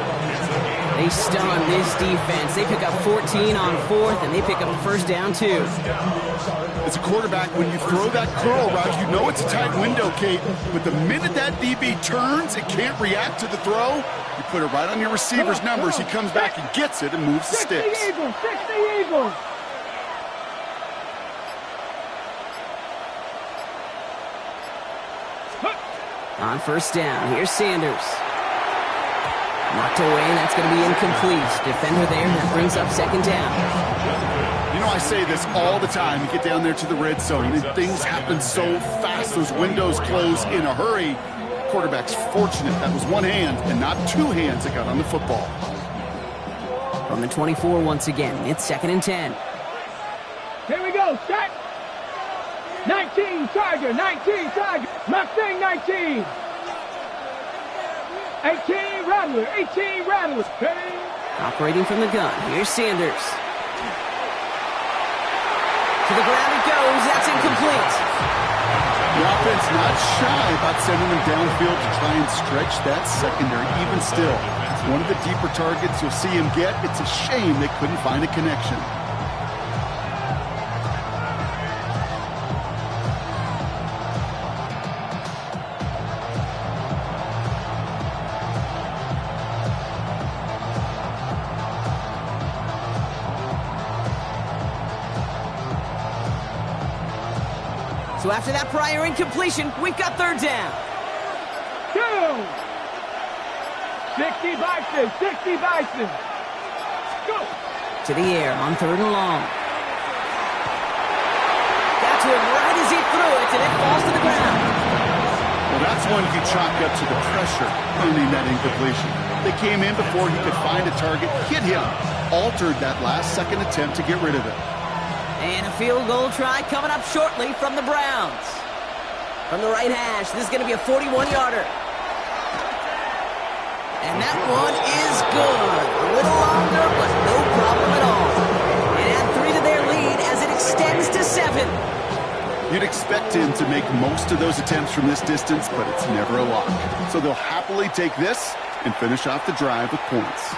They stun this defense. They pick up 14 on fourth, and they pick up a first down, too. As a quarterback, when you throw that curl route, you know it's a tight window, Kate. But the minute that DB turns and can't react to the throw, you put it right on your receiver's numbers. He comes back and gets it and moves the sticks. 60 Eagles. On first down, here's Sanders. Knocked away, and that's going to be incomplete. Defender there, and that brings up second down. You know, I say this all the time. You get down there to the red zone, and things happen so fast. Those windows close in a hurry. Quarterback's fortunate that was one hand and not two hands that got on the football. From the 24 once again, it's second and 10. Here we go, set. 19 Tiger, 19 Tiger. Mustang 19. 18 Rattler, 18 Rattler. Ready? Operating from the gun, here's Sanders. To the ground it goes, that's incomplete. The offense not shy about sending them downfield to try and stretch that secondary. Even still, one of the deeper targets you'll see him get. It's a shame they couldn't find a connection. So after that prior incompletion, we've got third down. 2. 60 Bison, 60 Bison. Go. To the air on third and long. Got to him right as he threw it, and it falls to the ground. Well, that's one you chalk up to the pressure earning that incompletion. They came in before he could find a target, hit him, altered that last-second attempt to get rid of it. And a field goal try coming up shortly from the Browns. From the right hash, this is going to be a 41-yarder. And that one is good. A little longer, but no problem at all. And add 3 to their lead as it extends to 7. You'd expect him to make most of those attempts from this distance, but it's never a lock. So they'll happily take this and finish off the drive with points.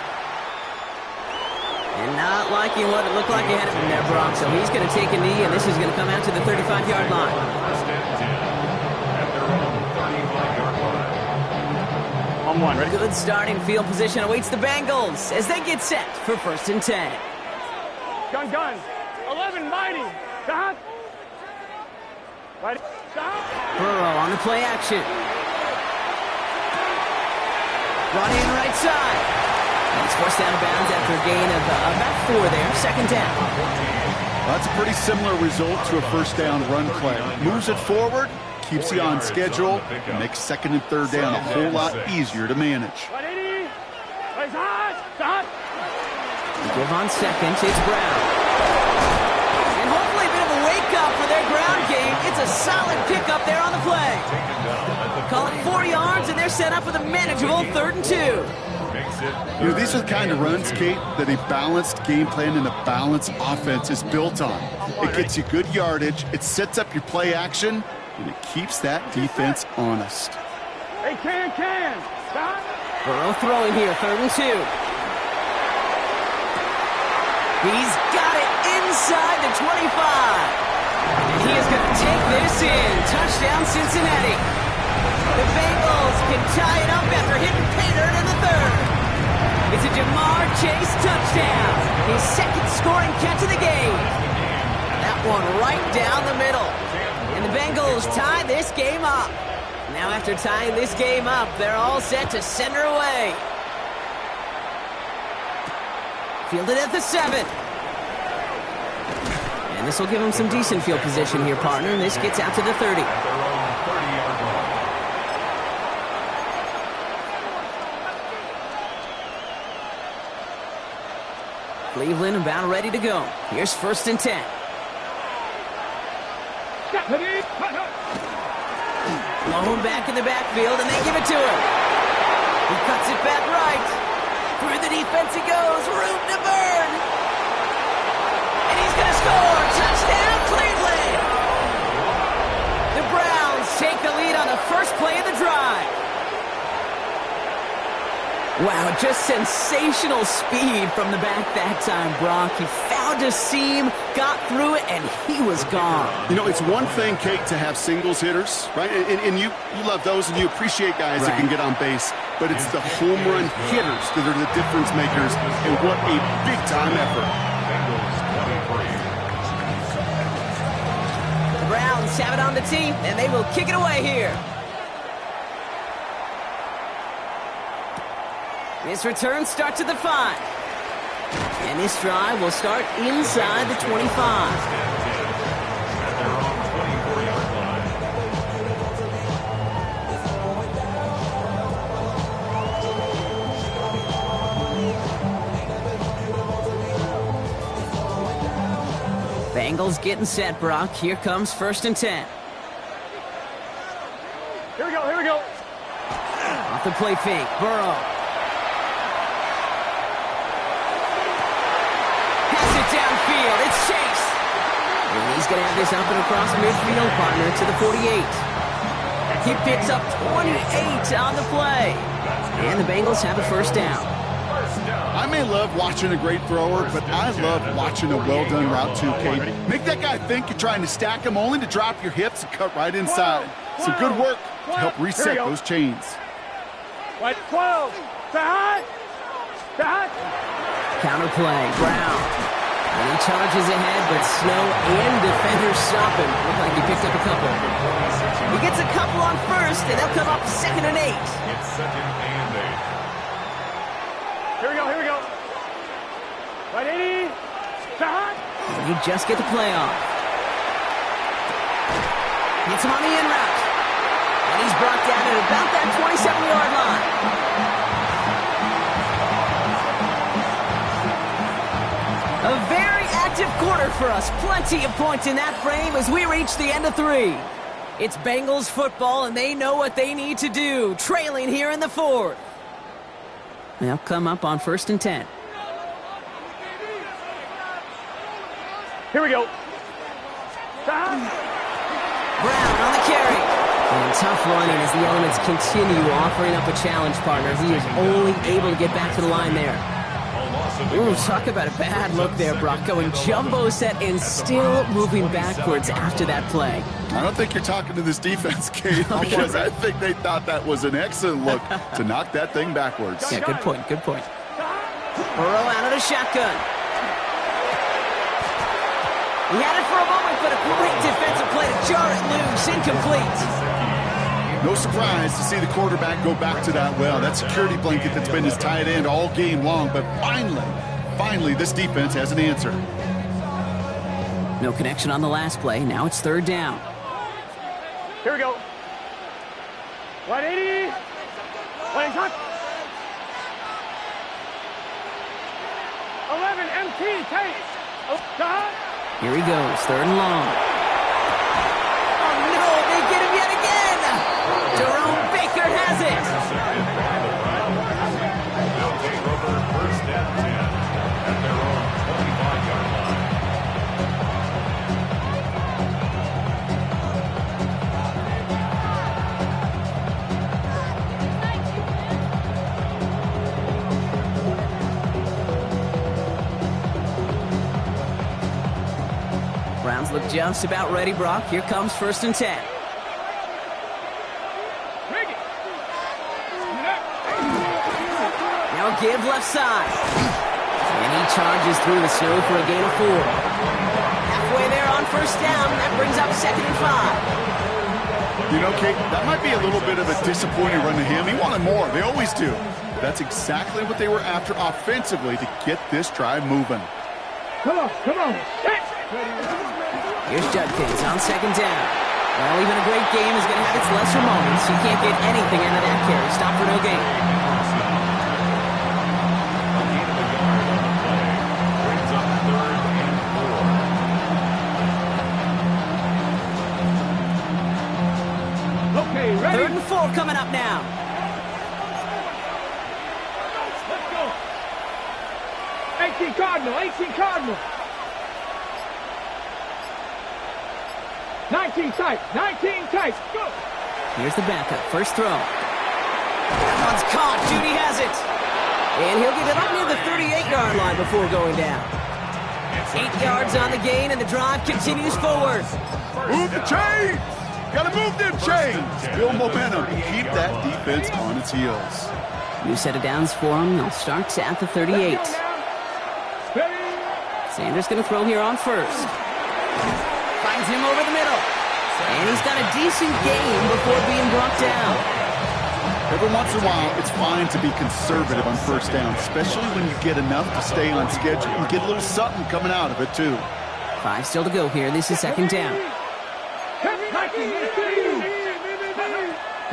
And not liking what it looked like he had it from there, Brock. So he's going to take a knee, and this is going to come out to the 35-yard line. On one, ready? Good starting field position awaits the Bengals as they get set for first and 10. Gun. 11 Mighty. Stop. Ready? Stop. Burrow on the play action. Brought in right side. He's forced out of bounds after a gain of about 4 there. Second down. Well, that's a pretty similar result to a first down run play. Moves it forward, keeps you on schedule, and makes second and third down a whole lot easier to manage. Ready? Stop. We give on second. It's Brown. And hopefully a bit of a wake-up for their ground game. It's a solid pickup there on the play. Call it 4 yards, and they're set up with a manageable 3rd and 2. You know, these are the kind of runs, Kate, that a balanced game plan and a balanced offense is built on. It gets you good yardage, it sets up your play action, and it keeps that defense honest. Hey, can. Stop. Burrow throwing here, 3rd and 2. He's got it inside the 25. And he is going to take this in. Touchdown, Cincinnati. The Bengals can tie it up after hitting pay dirt in the 3rd. It's a Jamar Chase touchdown. His second scoring catch of the game. That one right down the middle. And the Bengals tie this game up. Now after tying this game up, they're all set to send her away. Fielded at the 7. And this will give him some decent field position here, partner. And this gets out to the 30. Cleveland about ready to go. Here's 1st and 10. Blown back in the backfield, and they give it to him. He cuts it back right. Through the defense he goes. Room to burn. And he's going to score. Touchdown, Cleveland. The Browns take the lead on the Wow, just sensational speed from the back that time, Brock. He found a seam, got through it, and he was gone. You know, it's one thing, Kate, to have singles hitters, right? And you love those, and you appreciate guys that can get on base. But it's the home run hitters that are the difference makers, and what a big-time effort. The Browns have it on the tee, and they will kick it away here. This return starts at the 5. And this drive will start inside the 25. Bengals getting set, Brock. Here comes 1st and 10. Here we go, here we go. Off the play fake, Burrow. Downfield, it's Chase. And he's going to have this up and across midfield, partner, to the 48. He picks up 28 on the play. And the Bengals have a 1st down. I may love watching a great thrower, but I love watching a well-done route too, Kate. Make that guy think you're trying to stack him only to drop your hips and cut right inside. Some good work to help reset those chains. Right, 12. Back. Counter play, Brown. And he charges ahead, but Snow and defenders stop him. Look like he picked up a couple. He gets a couple on 1st, and they'll come up 2nd and 8. It's 2nd and 8. Here we go. Right, 80. And you just get the play off. Gets him on the in route. And he's brought down at about that 27-yard line. A very active quarter for us. Plenty of points in that frame as we reach the end of 3. It's Bengals football, and they know what they need to do. Trailing here in the 4th. They'll come up on 1st and 10. Here we go. Brown on the carry. And tough running as the elements continue offering up a challenge, partner. He is only able to get back to the line there. Ooh, talk about a bad look there, Brock. Going jumbo set and still moving backwards after that play. I don't think you're talking to this defense, Kate, because I think they thought that was an excellent look to knock that thing backwards. Yeah, good point. Burrow out of the shotgun. He had it for a moment, but a great defensive play to jar it loose. Incomplete. No surprise to see the quarterback go back to that well. That security blanket that's been his tight end all game long. But finally, this defense has an answer. No connection on the last play. Now it's 3rd down. Here we go. 180. Playing touch. 11 MT. Take. Here he goes. 3rd and long. Oh, no. They get him yet again. Jerome Baker has it. They'll take over 1st and 10 at their own 25-yard line. Browns look just about ready, Brock. Here comes 1st and 10. Now give left side. And he charges through the snow for a gain of 4. Halfway there on 1st down. That brings up 2nd and 5. You know, Kate, that might be a little bit of a disappointing run to him. He wanted more. They always do. That's exactly what they were after offensively to get this drive moving. Come on. Here's Judkins on 2nd down. Well, even a great game is going to have its lesser moments. You can't get anything out of that carry. Stop for no gain. Okay, ready? 3rd and 4 coming up now. Let's go. 18 Cardinal. 19 tight. Go. Here's the backup. First throw. That one's caught. Judy has it. And he'll get it up near the 38-yard line before going down. 8 yards on the gain, and the drive continues forward. Move the chains! Gotta move them chains! Build momentum and keep that defense on its heels. New set of downs for him. They'll start at the 38. Sanders going to throw here on first. Finds him over the middle. And he's got a decent gain before being brought down. Every once in a while, it's fine to be conservative on first down, especially when you get enough to stay on schedule and get a little something coming out of it, too. 5 still to go here. This is second down.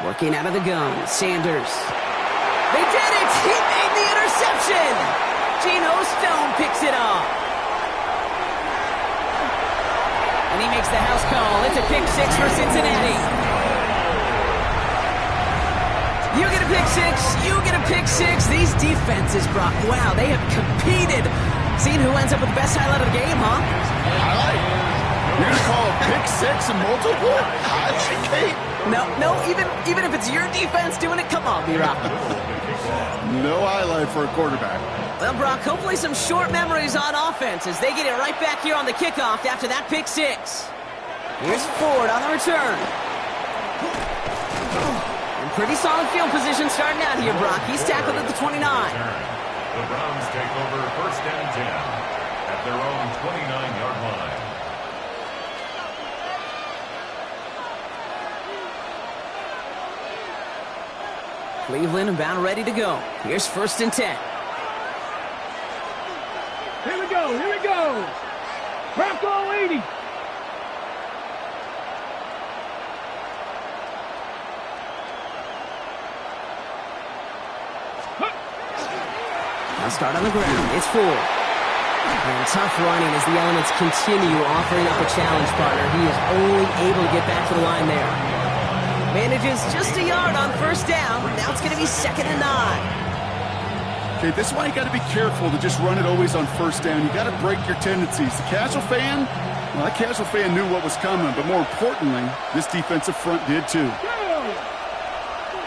Working out of the gun. Sanders. They did it! He made the interception! Geno Stone picks it off. And he makes the house call. It's a pick 6 for Cincinnati. You get a pick 6. You get a pick 6. These defenses, Brock, wow, they have competed. Seeing who ends up with the best highlight of the game, huh? Highlight? You're going to call a pick 6 and multiple? Highlight, Kate? No, even if it's your defense doing it, come on, B-Rock. No highlight for a quarterback. Well, Brock, hopefully some short memories on offense as they get it right back here on the kickoff after that pick 6. Here's Ford on the return. And pretty solid field position starting out here, Brock. He's tackled at the 29. The Browns take over first and 10 at their own 29-yard line. Cleveland about ready to go. Here's first and 10. Here we go. Bronco 80. Now start on the ground. It's Ford. And tough running as the elements continue offering up a challenge partner. He is only able to get back to the line there. Manages just a yard on first down. Now it's going to be second and 9. Okay, this is why you got to be careful to just run it always on first down. You got to break your tendencies. The casual fan, well, that casual fan knew what was coming, but more importantly, this defensive front did too.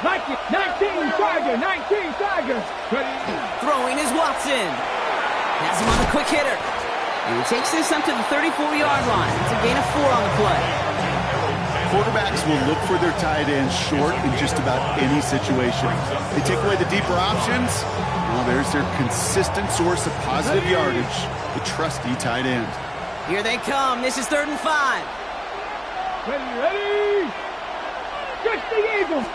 19 Tiger. Throwing is Watson. Has him on the quick hitter. And he takes this up to the 34-yard line. It's a gain of 4 on the play. Quarterbacks will look for their tight ends short in just about any situation. They take away the deeper options. Well, there's their consistent source of positive yardage, the trusty tight end. Here they come. This is 3rd and 5. Ready. Just the Eagles.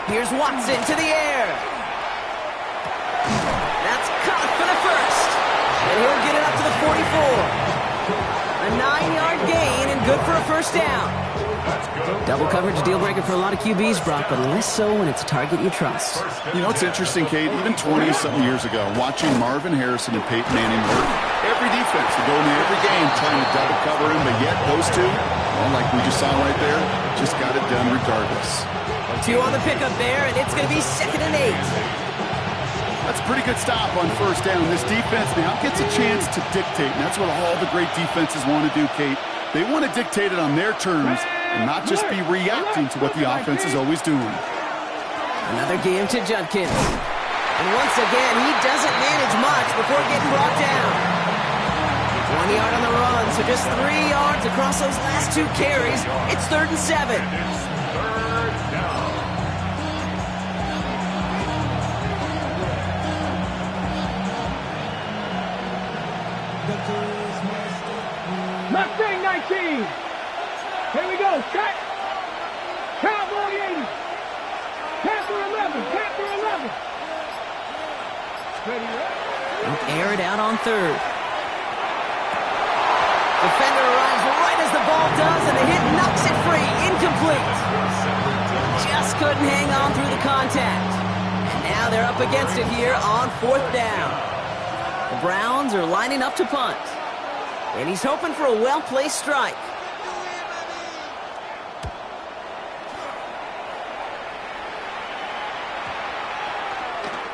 Here's Watson to the air. That's caught for the first. And he'll get it up to the 44. A 9-yard gain and good for a first down. Double coverage deal breaker for a lot of QBs, Brock, but less so when it's a target you trust. You know, it's interesting, Kate, even 20-something years ago, watching Marvin Harrison and Peyton Manning work, every defense would go into every game trying to double cover him, but yet those two, well, like we just saw right there, just got it done regardless. 2 on the pickup there, and it's going to be second and 8. That's a pretty good stop on first down. This defense now gets a chance to dictate, and that's what all the great defenses want to do, Kate. They want to dictate it on their terms and not just be reacting to what the offense is always doing. Another game to Judkins. And once again, he doesn't manage much before getting brought down. 1 yard on the run, so just 3 yards across those last 2 carries. It's 3rd and 7. Mustang 19. Here we go. Cut. Cowboy 80. Panther 11. They'll air it out on 3rd. Defender arrives right as the ball does, and the hit knocks it free. Incomplete. Just couldn't hang on through the contact. And now they're up against it here on 4th down. The Browns are lining up to punt. And he's hoping for a well-placed strike.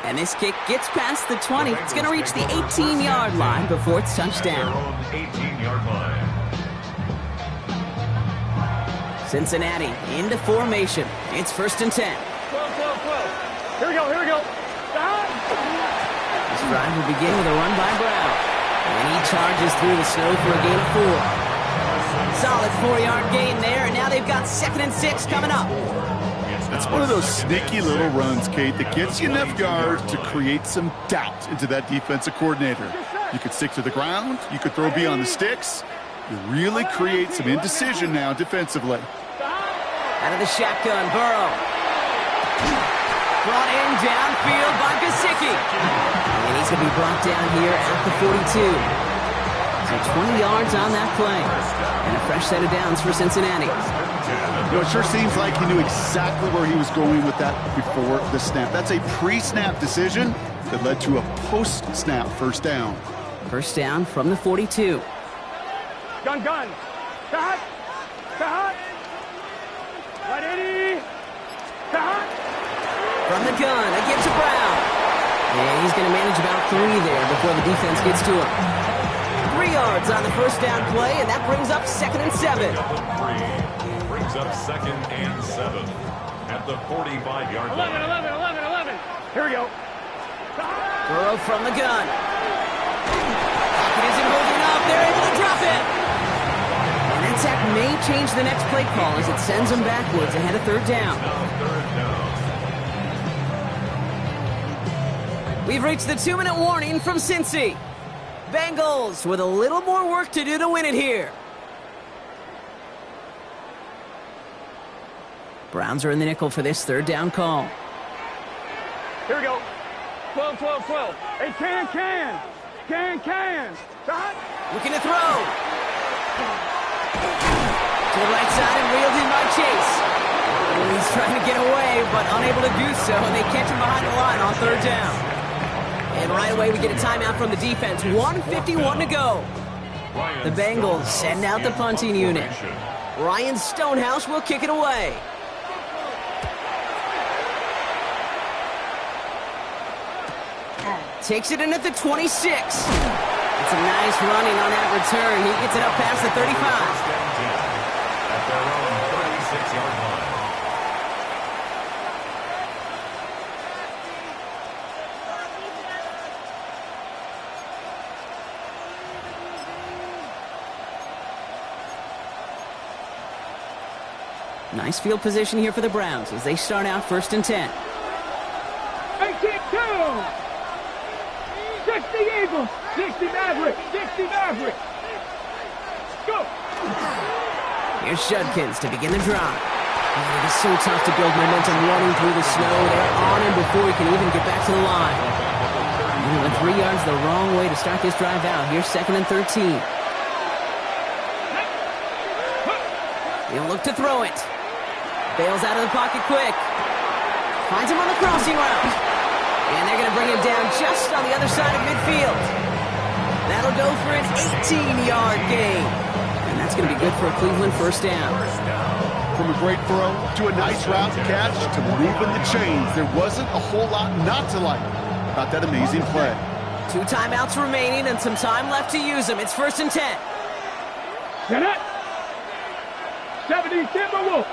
And this kick gets past the 20. It's going to reach the 18-yard line before it's touchdown. 18-yard line. Cincinnati into formation. It's 1st and 10. 12. Here we go. Stop. drive will begin with a run by Brown. And he charges through the snow for a gain of 4. Solid 4-yard gain there, and now they've got 2nd and 6 coming up. It's one of those sneaky little runs, Kate, that gets you enough yards to create some doubt into that defensive coordinator. You could stick to the ground. You could throw beyond the sticks. You really create some indecision now defensively. Out of the shotgun, Burrow. Brought in downfield by Gesicki. And he's going to be brought down here at the 42. So 20 yards on that play. And a fresh set of downs for Cincinnati. You know, it sure seems like he knew exactly where he was going with that before the snap. That's a pre-snap decision that led to a post-snap first down. First down from the 42. Gun. Cut. Right, Eddie. Cut. From the gun, a give to Brown. And he's going to manage about 3 there before the defense gets to him. 3 yards on the first down play, and that brings up 2nd and 7. Brings up 2nd and 7 at the 45-yard line. 11. Here we go. Burrow from the gun. Pocket isn't holding up. They're able to drop it. And that sack may change the next play call as it sends them backwards ahead of 3rd down. We've reached the 2-minute warning from Cincy. Bengals with a little more work to do to win it here. Browns are in the nickel for this 3rd down call. Here we go. 12. Hey, can. Cut. Looking to throw. To the right side and reeled in by Chase. And he's trying to get away, but unable to do so, and they catch him behind the line on 3rd down. And right away, we get a timeout from the defense. 1:51 to go. The Bengals send out the punting unit. Ryan Stonehouse will kick it away. Takes it in at the 26. It's a nice running on that return. He gets it up past the 35. At their own 36-yard line. Nice field position here for the Browns as they start out 1st and 10. 18-2. 60 Eagles. 60 Mavericks. Go. Here's Judkins to begin the drive. Oh, it is so tough to build momentum running through the snow. They're on him before he can even get back to the line. He went 3 yards the wrong way to start this drive out. Here's 2nd and 13. He'll look to throw it. Bails out of the pocket quick. Finds him on the crossing route. And they're going to bring him down just on the other side of midfield. That'll go for an 18-yard gain. And that's going to be good for a Cleveland first down. From a great throw to a nice route catch to moving the chains, there wasn't a whole lot not to like about that amazing play. 2 timeouts remaining and some time left to use them. It's 1st and 10. Get it. 70 Timberwolves.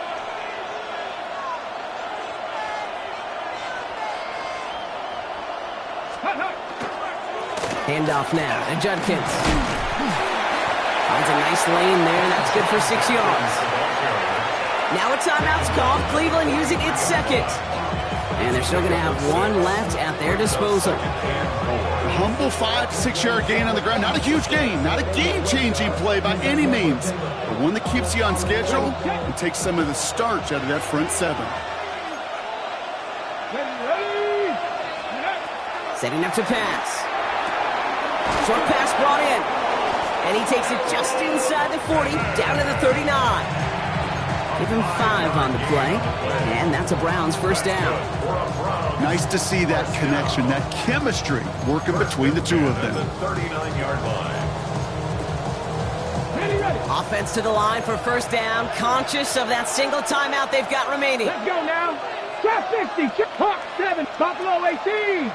Handoff now to Judkins. Finds a nice lane there. That's good for 6 yards. Now a timeout's called. Cleveland using its 2nd. And they're still going to have 1 left at their disposal. A humble 5 to 6 yard gain on the ground. Not a huge gain. Not a game-changing play by any means. But one that keeps you on schedule and takes some of the starch out of that front 7. Setting up to pass. Short pass brought in. And he takes it just inside the 40, down to the 39. Give him 5 on the play. And that's a Browns first down. Nice to see that connection, that chemistry working between the 2 of them. 39-yard line. Offense to the line for first down. Conscious of that single timeout they've got remaining. Let's go now. Trap 60. Hawk 7. Buffalo 18.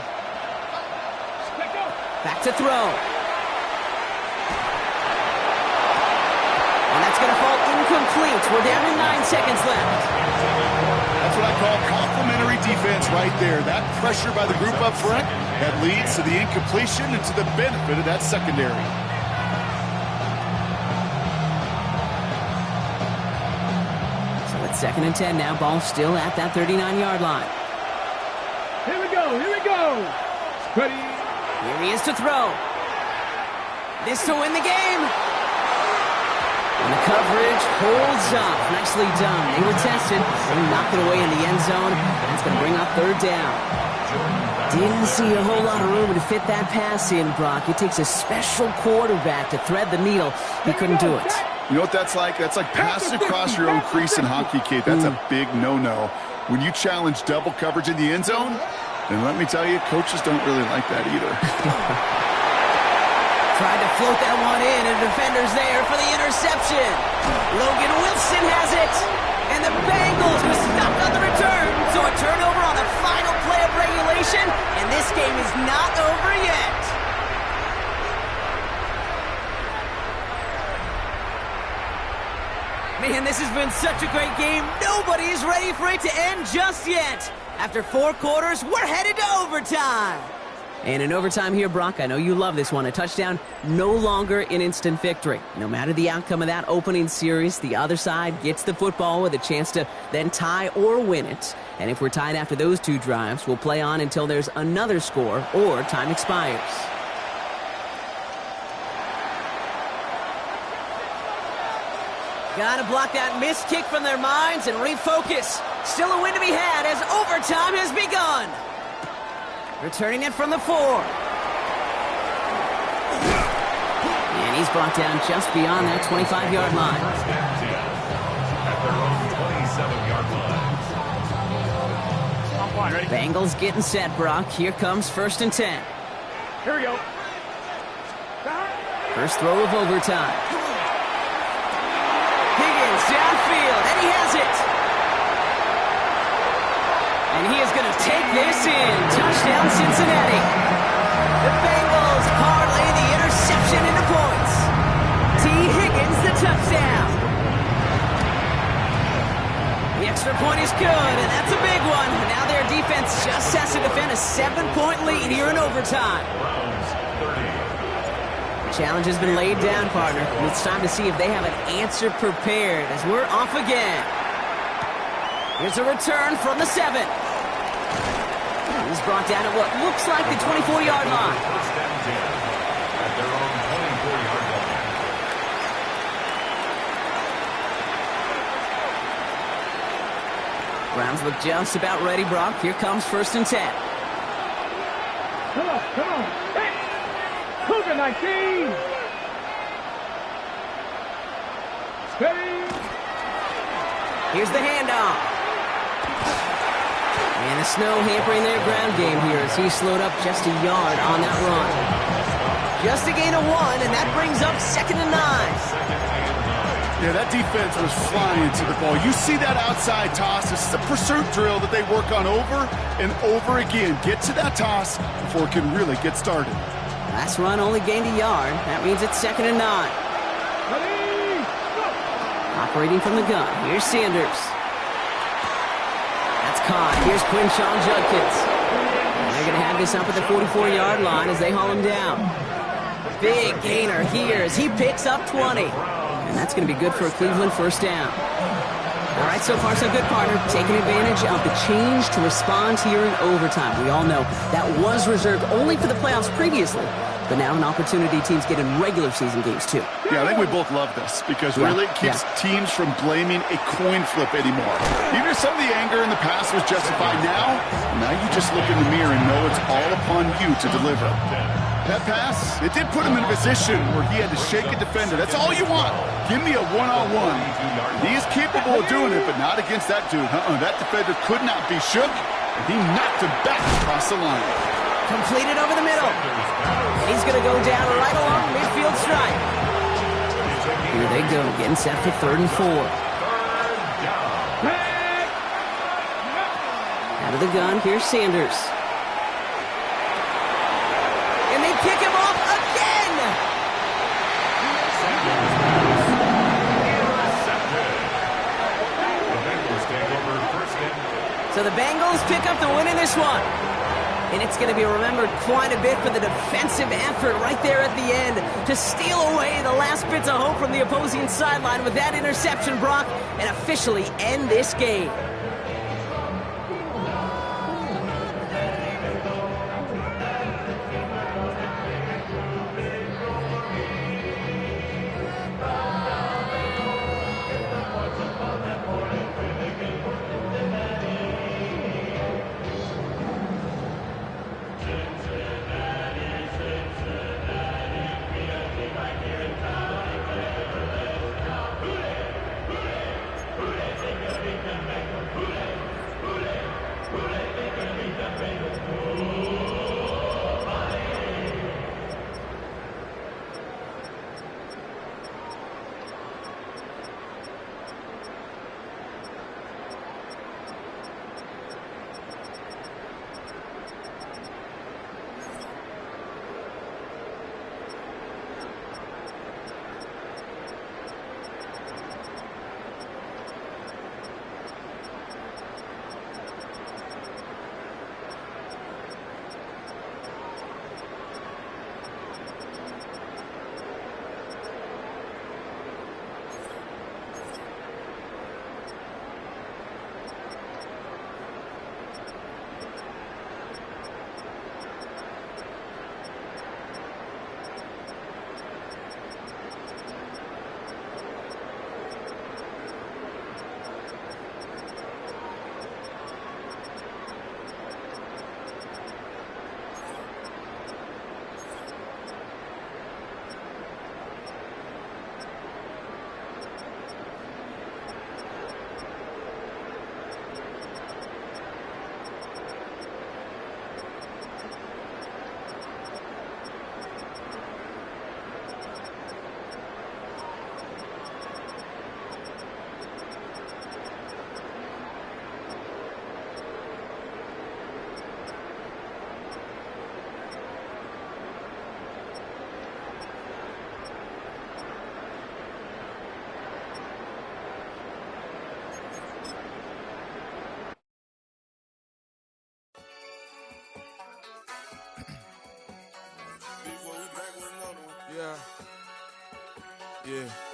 Back to throw. And that's going to fall incomplete. We're down to 9 seconds left. That's what I call complimentary great defense right there. That pressure by the group up front, that leads to the incompletion and to the benefit of that secondary. So it's 2nd and 10 now. Ball still at that 39-yard line. Here we go. Here we go. Ready. Here he is to throw. This to win the game. And the coverage holds up. Nicely done. They were tested. They knocked it away in the end zone. That's going to bring up 3rd down. Didn't see a whole lot of room to fit that pass in, Brock. It takes a special quarterback to thread the needle. He couldn't do it. You know what that's like? That's like passing across your own crease in hockey, Kate. That's a big no-no. When you challenge double coverage in the end zone, and let me tell you, coaches don't really like that either. Tried to float that one in, and the defender's there for the interception. Logan Wilson has it, and the Bengals were stopped on the return. So a turnover on the final play of regulation, and this game is not over yet. Man, this has been such a great game. Nobody is ready for it to end just yet. After 4 quarters, we're headed to overtime. And in overtime here, Brock, I know you love this one. A touchdown, no longer an instant victory. No matter the outcome of that opening series, the other side gets the football with a chance to then tie or win it. And if we're tied after those 2 drives, we'll play on until there's another score or time expires. Got to block that missed kick from their minds and refocus. Still a win to be had as overtime has begun. Returning it from the 4. And he's brought down just beyond that 25-yard line. First and 10 at their own 27-yard line. Ready? Bengals getting set, Brock. Here comes 1st and 10. Here we go. First throw of overtime. Higgins downfield, and he has it. And he is going to take this in. Touchdown, Cincinnati. The Bengals parlay the interception into points. T. Higgins, the touchdown. The extra point is good, and that's a big one. Now their defense just has to defend a 7-point lead here in overtime. The challenge has been laid down, partner. And it's time to see if they have an answer prepared as we're off again. Here's a return from the 7. He's brought down at what looks like the 24-yard line. First and 10 at their own 24-yard line. Browns look just about ready, Brock. Here comes 1st and 10. Come on, come on. Hey! Cougar 19. Steady. Here's the handoff. And the snow hampering their ground game here as he slowed up just a yard on that run. Just a gain of 1, and that brings up 2nd and 9. Yeah, that defense was flying to the ball. You see that outside toss. This is a pursuit drill that they work on over and over again. Get to that toss before it can really get started. Last run only gained a yard. That means it's 2nd and 9. Ready. Go. Operating from the gun. Here's Sanders. That's caught. Here's Quinshawn Judkins. And they're going to have this up at the 44-yard line as they haul him down. Big gainer here as he picks up 20. And that's going to be good for a Cleveland 1st down. All right, so far so good, partner. Taking advantage of the change to respond here in overtime. We all know that was reserved only for the playoffs previously, but now an opportunity teams get in regular season games too. Yeah, I think we both love this because really it keeps teams from blaming a coin flip anymore. Even if some of the anger in the past was justified now you just look in the mirror and know it's all upon you to deliver. That pass, it did put him in a position where he had to shake a defender. That's all you want. Give me a one-on-one. He is capable of doing it, but not against that dude. That defender could not be shook, and he knocked him back across the line. Completed over the middle. He's going to go down right along midfield stripe. Here they go, getting set for 3rd and 4. Out of the gun, here's Sanders. And they pick him off again! So the Bengals pick up the win in this one. And it's going to be remembered quite a bit for the defensive effort right there at the end to steal away the last bits of hope from the opposing sideline with that interception, Brock, and officially end this game. Yeah. Yeah.